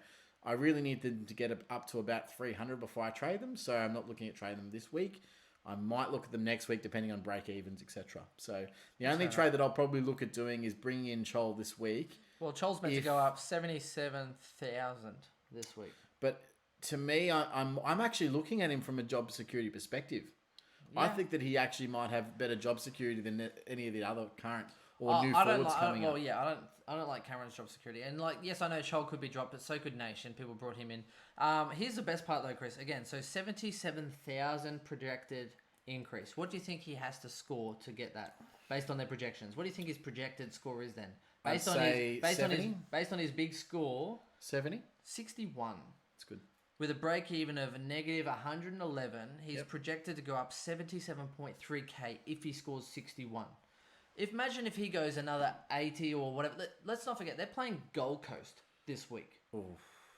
I really need them to get up to about 300 before I trade them. So I'm not looking at trading them this week. I might look at them next week, depending on break evens, etc. So the only trade that I'll probably look at doing is bringing in Chol this week. Well, Chol's meant to go up 77,000 this week. But to me, I'm actually looking at him from a job security perspective. Yeah. I think that he actually might have better job security than any of the other current or new forwards coming up. Yeah, I don't like Cameron's job security. And yes, I know Chol could be dropped, but so could Nation. People brought him in. Here's the best part though, Chris. Again, so 77,000 projected increase. What do you think he has to score to get that based on their projections? What do you think his projected score is then? Based on his big score, 61. That's good. With a break even of negative 111, he's projected to go up 77.3k if he scores 61. Imagine if he goes another 80 or whatever. Let's not forget, they're playing Gold Coast this week. Oof.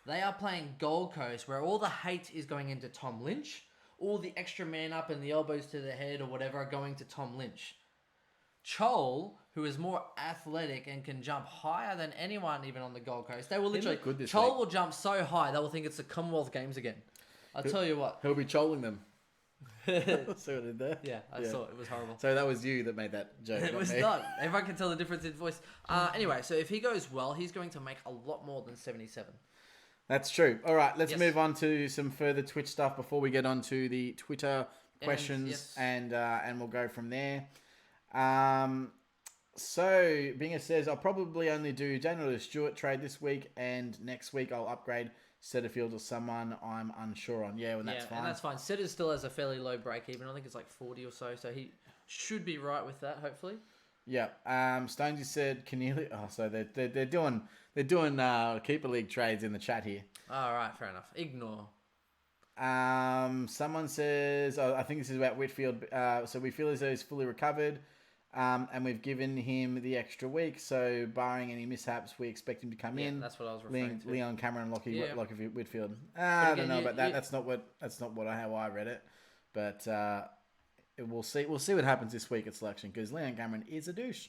They are playing Gold Coast, where all the hate is going into Tom Lynch. All the extra man up and the elbows to the head or whatever are going to Tom Lynch. Chol, who is more athletic and can jump higher than anyone even on the Gold Coast, they will literally... Chol will jump so high, they will think it's the Commonwealth Games again. I'll tell you what. He'll be choling them. See what I did there? Yeah, I saw it. It was horrible. So that was you that made that joke. It was not. Everyone can tell the difference in voice. Anyway, so if he goes well, he's going to make a lot more than 77. That's true. All right, let's move on to some further Twitch stuff before we get on to the Twitter questions, and we'll go from there. So Binger says I'll probably only do Daniel Stewart trade this week, and next week I'll upgrade Setterfield or someone I'm unsure on. Yeah, and that's fine. And that's fine. Setter still has a fairly low break even. I think it's like 40 or so, so he should be right with that, hopefully. Yeah. Stonesy said Keneally. Oh, so they're doing keeper league trades in the chat here. All right, fair enough. Ignore. Someone says, I think this is about Whitfield. So we feel as though he's fully recovered, and we've given him the extra week. So barring any mishaps, we expect him to come in. That's what I was referring to. Leon Cameron, Lockie Whitfield. Again, I don't know about that. That's not how I read it. But we'll see. We'll see what happens this week at selection because Leon Cameron is a douche.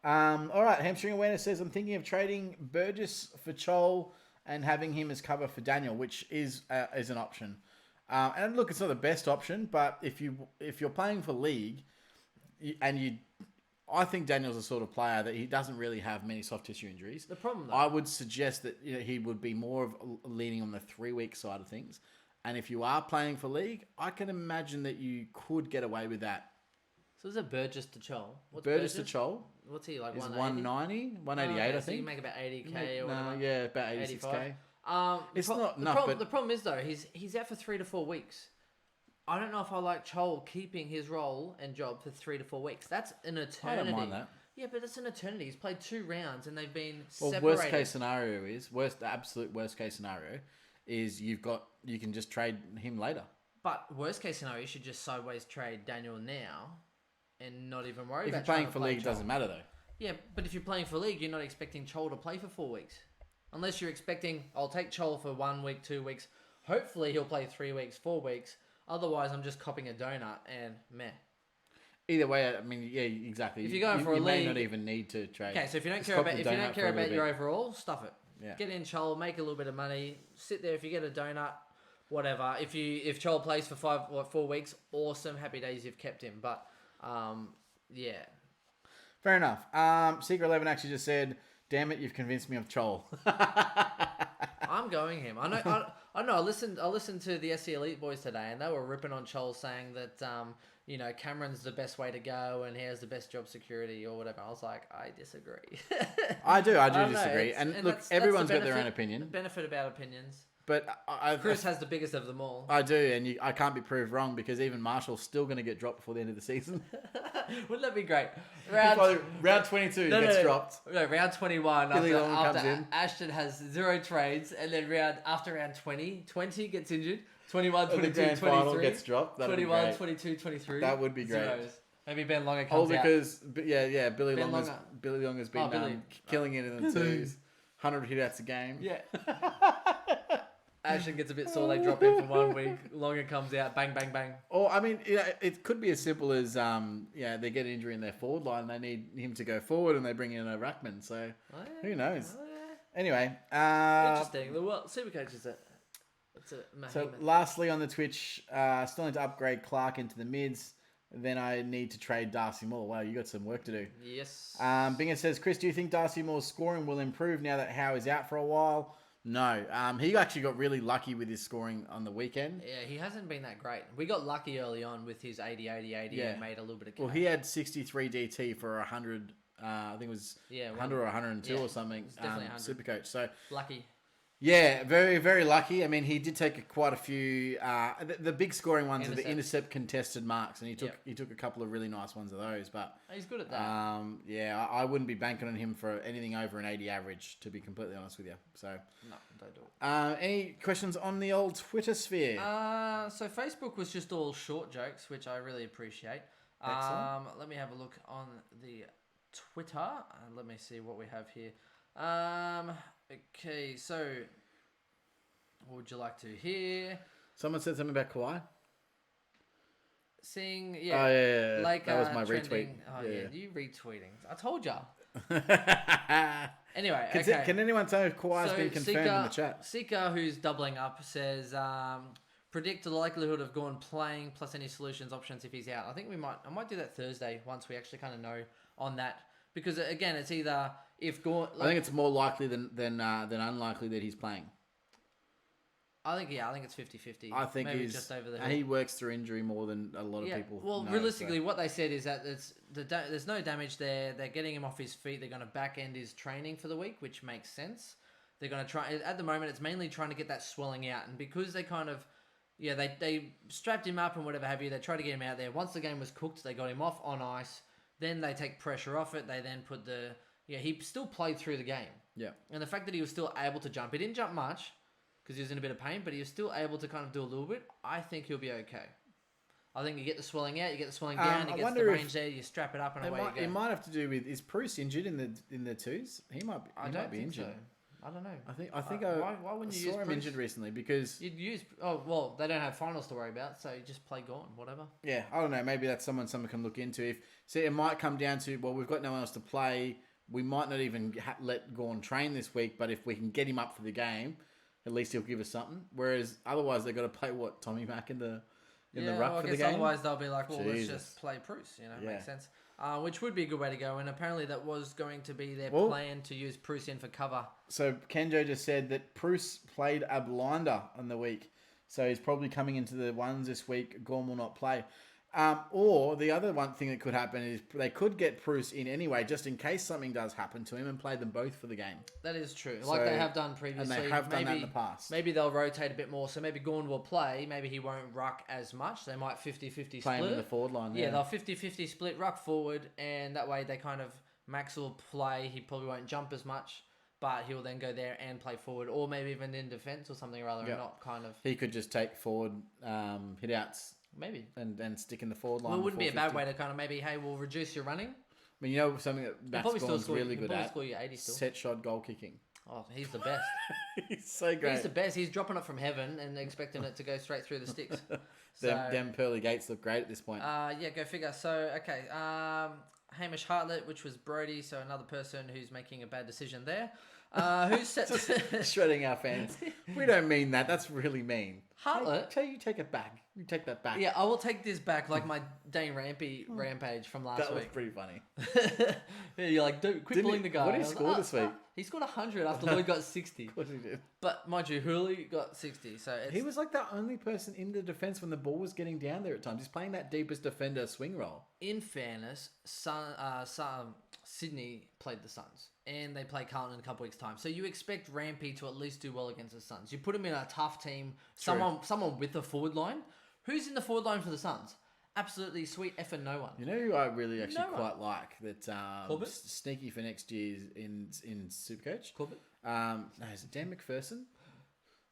All right. Hamstring Awareness says, I'm thinking of trading Burgess for Chol and having him as cover for Daniel, which is an option. And look, it's not the best option, but if you're playing for league, I think Daniel's the sort of player that he doesn't really have many soft tissue injuries. The problem, though, I would suggest that he would be more of leaning on the 3-week side of things. And if you are playing for league, I can imagine that you could get away with that. So is it Burgess to Chol? Burgess to Chol? What's he like? Is 190, 188, I think. So you make about 80k or whatever. Yeah, about 86k. It's not enough. The problem is though, he's out for 3 to 4 weeks. I don't know if I like Chol keeping his role and job for 3 to 4 weeks. That's an eternity. I don't mind that. Yeah, but it's an eternity. He's played 2 rounds and they've been separated. Worst case scenario is absolute worst case scenario is you can just trade him later. But worst case scenario, you should just sideways trade Daniel now and not even worry about. If you're playing for league, it doesn't matter though. Yeah, but if you're playing for league, you're not expecting Chol to play for 4 weeks. Unless you're expecting, I'll take Chol for 1 week, 2 weeks. Hopefully he'll play 3 weeks, 4 weeks. Otherwise, I'm just copping a donut and meh. Either way, I mean, yeah, exactly. If you're going for a league, may not even need to trade. Okay, so if you don't care about your overall, stuff it. Yeah. Get in Chol, make a little bit of money, sit there. If you get a donut, whatever. If Chol plays for 4 weeks, awesome, happy days. You've kept him, but yeah. Fair enough. Secret 11 actually just said, "Damn it, you've convinced me of Chol." I'm going him. I know. I listened to the SC Elite boys today, and they were ripping on Chol, saying that Cameron's the best way to go, and he has the best job security or whatever. I was like, I disagree. I do disagree. And look, everyone's got their own opinion. The benefit about opinions. But Chris has the biggest of them all. I do, and I can't be proved wrong because even Marshall's still going to get dropped before the end of the season. Wouldn't that be great? Round 22 gets dropped. No, round 21 Billy after comes in. Ashton has 0 trades, and then after round 20 gets injured. 21, 22, the grand 23. final gets dropped. That'd 21, be great. 22, 23. That would be great. Zeros. Maybe Ben Longer comes out. Because, Billy Longer's been killing it in the twos. 100 hitouts a game. Yeah. Ashton gets a bit sore, they drop him for 1 week. Longer comes out, bang, bang, bang. Or, I mean, it could be as simple as, they get an injury in their forward line, they need him to go forward, and they bring in a ruckman. So, who knows? Anyway. Interesting. The SuperCoach is it's a So, lastly on the Twitch, still need to upgrade Clark into the mids. Then I need to trade Darcy Moore. Wow, you got some work to do. Yes. Binger says, Chris, do you think Darcy Moore's scoring will improve now that Howe is out for a while? No. He actually got really lucky with his scoring on the weekend. Yeah, he hasn't been that great. We got lucky early on with his 80 and made a little bit of cash. Well, he had 63 DT for 100, I think it was 100 or 102 or something. Definitely 100. Supercoach. So lucky. Yeah, very, very lucky. I mean, he did take quite a few. The big scoring ones are the intercept contested marks, and he took a couple of really nice ones of those. But he's good at that. I wouldn't be banking on him for anything over an 80 average, to be completely honest with you. So no, don't do it. Any questions on the old Twitter sphere? So Facebook was just all short jokes, which I really appreciate. Let me have a look on the Twitter. Let me see what we have here. Okay, so what would you like to hear? Someone said something about Kawhi. Seeing, Oh, yeah. Like, that was my trending. retweet. Oh, yeah, you retweeting. I told ya. Anyway, Can anyone tell if Kawhi's been confirmed in the chat? Sika, who's doubling up, says, predict the likelihood of Gorn playing plus any solutions options if he's out. I think I might do that Thursday once we actually kind of know on that. Because, again, it's either if Gorn... I think it's more likely than unlikely that he's playing. I think it's 50-50. I think maybe he's just over the hill. And he works through injury more than a lot of people. Well, know, realistically, what they said is that there's no damage there. They're getting him off his feet. They're going to back end his training for the week, which makes sense. They're going to try... At the moment, it's mainly trying to get that swelling out. And because they kind of... Yeah, they strapped him up and whatever have you. They tried to get him out there. Once the game was cooked, they got him off on ice, Then they take pressure off it. They then put he still played through the game. Yeah. And the fact that he was still able to jump, he didn't jump much because he was in a bit of pain, but he was still able to kind of do a little bit. I think he'll be okay. I think you get the swelling out, you get the swelling down, you get the range there, you strap it up and away you go. It might have to do with, is Bruce injured in the twos? He might be injured. So. I don't know. I think why wouldn't you use saw him injured recently because you'd use. Oh well, they don't have finals to worry about, so you just play Gone, whatever. Yeah, I don't know. Maybe that's someone can look into. It might come down to, well, we've got no one else to play. We might not even let Gorn train this week, but if we can get him up for the game, at least he'll give us something. Whereas otherwise, they've got to play Tommy Mack in the ruck for the game. Otherwise, they'll be like, well, let's just play Bruce. Makes sense. Which would be a good way to go. And apparently, that was going to be their plan to use Bruce in for cover. So Kenjo just said that Bruce played a blinder on the week, so he's probably coming into the ones this week. Gorn will not play. Or the other one thing that could happen is they could get Bruce in anyway, just in case something does happen to him, and play them both for the game. That is true. Like they have done previously. And they have done that in the past. Maybe they'll rotate a bit more. So maybe Gorn will play. Maybe he won't ruck as much. They might 50-50 split. Play him in the forward line. Yeah, they'll 50-50 split, ruck forward, and that way they kind of... Max will play. He probably won't jump as much, but he'll then go there and play forward, or maybe even in defence or something or other, and not kind of... He could just take forward hit-outs. Maybe. And stick in the forward line. Well, it wouldn't be a bad way to kind of maybe, hey, we'll reduce your running. I mean, something that Max Gorn's really good at? Score you 80 still. Set shot goal kicking. Oh, he's the best. He's so great. He's the best. He's dropping it from heaven and expecting it to go straight through the sticks. Them pearly gates look great at this point. Yeah, go figure. So, okay. Hamish Hartlett, which was Brody, so another person who's making a bad decision there. Who's set shredding our fans? We don't mean that. That's really mean. Hartlett? You take it back. You take that back. Yeah, I will take this back, like my Dane rampage from last week. That was pretty funny. Yeah, you're like, dude, quit bullying the guy. What did he score this week? He scored 100 after Lloyd got 60. Of course he did. But mind you, Hurley got 60. So he was like the only person in the defence when the ball was getting down there at times. He's playing that deepest defender swing role. In fairness, Sydney played the Suns, and they play Carlton in a couple weeks' time. So you expect Rampy to at least do well against the Suns. You put him in a tough team, someone with a forward line. Who's in the forward line for the Suns? Absolutely sweet effing no one. You know who I really actually quite like that Corbett? sneaky for next year in SuperCoach? Corbett? No, is it Dan McPherson?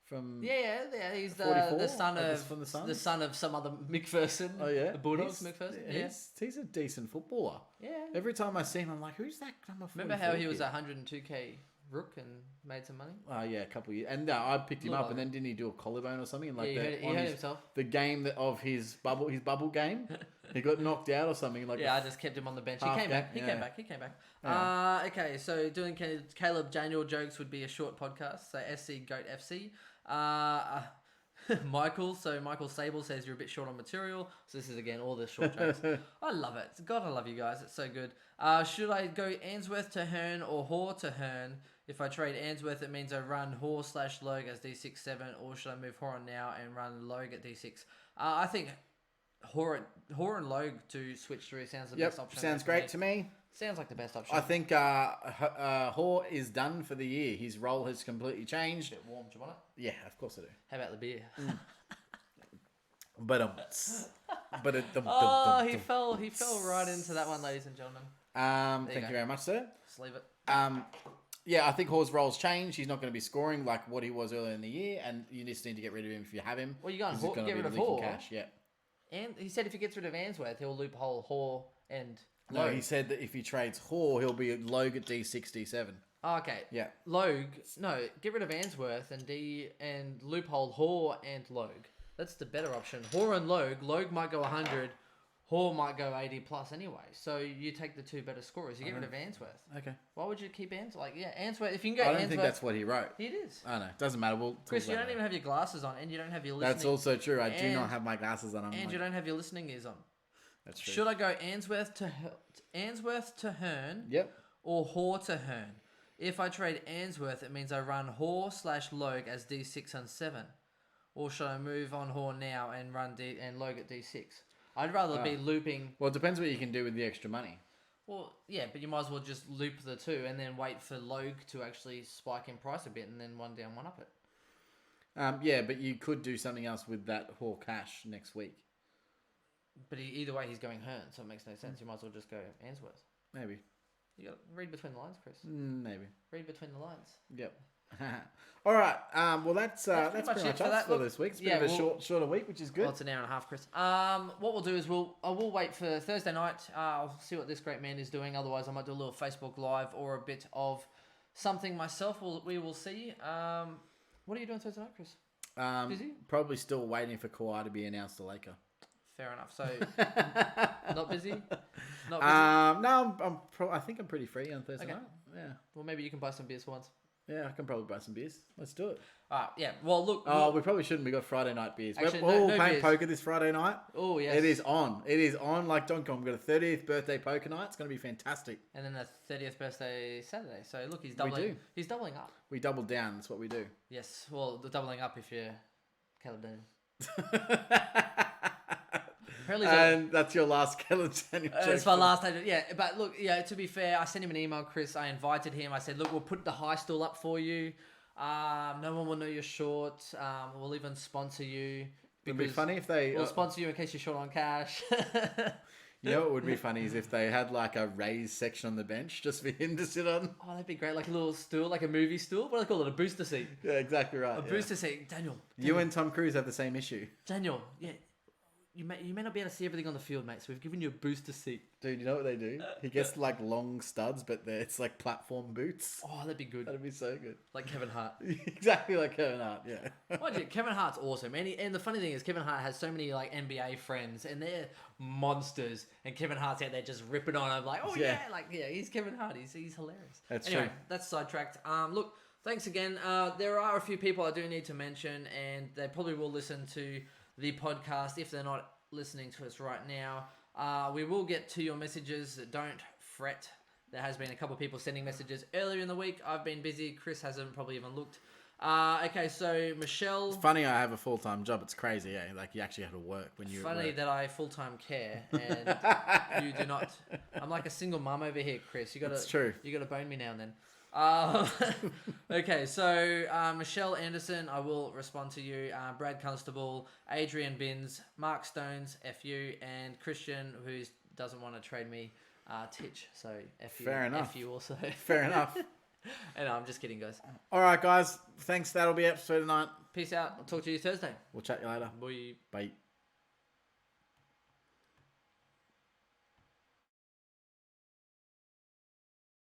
From yeah, he's the son of the son of some other McPherson. Oh yeah, the Bulldogs McPherson. Yeah, he's a decent footballer. Yeah. Every time I see him, I'm like, who's that number 44? Remember how he was a 102k rook and made some money? Oh yeah, a couple of years. And I picked him up, and then didn't he do a collarbone or something? And he hurt himself. The game of his bubble game, he got knocked out or something. Like I just kept him on the bench. He came back. He came back. Yeah. Okay, so doing Caleb Daniel jokes would be a short podcast. So SC Goat FC. Michael Sable says you're a bit short on material. So this is again all the short jokes. I love it. God, I love you guys. It's so good. Should I go Ainsworth to Hearn or Hoare to Hearn? If I trade Ainsworth, it means I run Hoare/Logue as D6/7, or should I move Hoare now and run Logue at D6? I think Hoare and Logue to switch through sounds the best option. Sounds great to me. Sounds like the best option. I think Hoare is done for the year. His role has completely changed. A bit warm, do you want it? Yeah, of course I do. How about the beer? He fell right into that one, ladies and gentlemen. Thank you very much, sir. Just leave it. Yeah, I think Hoare's role's changed. He's not going to be scoring like what he was earlier in the year, and you just need to get rid of him if you have him. Well, you're going to get rid of Hoare. Cash, yeah. And he said if he gets rid of Ainsworth, he'll loophole Hoare and Logue. No, he said that if he trades Hoare, he'll be Logue at D6, D7. Oh, okay. Yeah. Logue, no, get rid of Ainsworth and loophole Hoare and Logue. That's the better option. Hoare and Logue. Logue might go 100. Hoare might go 80 plus anyway. So you take the two better scorers. You get rid of Ainsworth. Okay. Why would you keep Ainsworth? Ainsworth. If you can go Ainsworth. I don't think that's what he wrote. It is. I know. Doesn't matter. Chris, you don't even have your glasses on, and you don't have your listening. That's also true. I do not have my glasses on. You don't have your listening ears on. That's true. Should I go Ainsworth to Hearn? Yep. Or Hoare to Hearn? If I trade Ainsworth, it means I run Hoare/Logue as D6 and 7. Or should I move on Hoare now and run Logue at D6? I'd rather be looping... Well, it depends what you can do with the extra money. Well, yeah, but you might as well just loop the two and then wait for Logue to actually spike in price a bit and then one down, one up it. Yeah, but you could do something else with that Hoare cash next week. But either way, he's going Hearn, so it makes no sense. You might as well just go Ainsworth. Maybe. You got to read between the lines, Chris. Maybe. Read between the lines. Yep. All right. Well, that's pretty much it us for this week. It's a bit of a shorter week, which is good. Well, it's an hour and a half, Chris. What we'll do is we'll wait for Thursday night. I'll see what this great man is doing. Otherwise, I might do a little Facebook Live or a bit of something myself. We will see. What are you doing Thursday night, Chris? Busy? Probably still waiting for Kawhi to be announced a Laker. Fair enough. So, not busy? Not busy? No, I think I'm pretty free on Thursday night. Yeah. Well, maybe you can buy some beers for once. Yeah, I can probably buy some beers. Let's do it. Yeah. Well, look. We probably shouldn't. We got Friday night beers. Actually, We're all no playing beers. poker this Friday night. Oh, yes. It is on. It is on like Donkey Kong. We've got a 30th birthday poker night. It's going to be fantastic. And then the 30th birthday Saturday. So, look, he's doubling. We do. He's doubling up. We double down. That's what we do. Yes. Well, the doubling up if you're Caledonian. And that's your last Caledonian joke. That's my last time. Yeah, but look, to be fair, I sent him an email, Chris. I invited him. I said, look, we'll put the high stool up for you. No one will know you're short. We'll even sponsor you. It'd be funny if they... We'll sponsor you in case you're short on cash. You know what would be funny is if they had like a raised section on the bench just for him to sit on. Oh, that'd be great. Like a little stool, like a movie stool. What do they call it? A booster seat. Yeah, exactly right. A booster seat. Daniel. You and Tom Cruise have the same issue. Daniel, yeah. You may not be able to see everything on the field, mate, so we've given you a booster seat. Dude, you know what they do? He gets like long studs, but it's like platform boots. Oh, that'd be good. That'd be so good. Like Kevin Hart. Exactly like Kevin Hart, yeah. Mind you, Kevin Hart's awesome. And the funny thing is, Kevin Hart has so many like NBA friends, and they're monsters. And Kevin Hart's out there just ripping on. I'm like, oh yeah, he's Kevin Hart. He's hilarious. That's anyway, true. That's sidetracked. Look, thanks again. There are a few people I do need to mention, and they probably will listen to the podcast if they're not listening to us right now. We will get to your messages. Don't fret. There has been a couple of people sending messages earlier in the week. I've been busy. Chris hasn't probably even looked. Okay, so Michelle... It's funny I have a full-time job. It's crazy, eh? Like, you actually have to work when you're Funny at work. that I full-time care and you do not. I'm like a single mum over here, Chris. It's true. You got to bone me now and then. Okay, so Michelle Anderson, I will respond to you. Brad Constable, Adrian Binns, Mark Stones, FU, and Christian, who doesn't want to trade me Titch. So FU. Fair enough. FU also. Fair enough. And I'm just kidding, guys. All right, guys. Thanks. That'll be episode tonight. Peace out. I'll talk to you Thursday. We'll chat you later. Bye. Bye.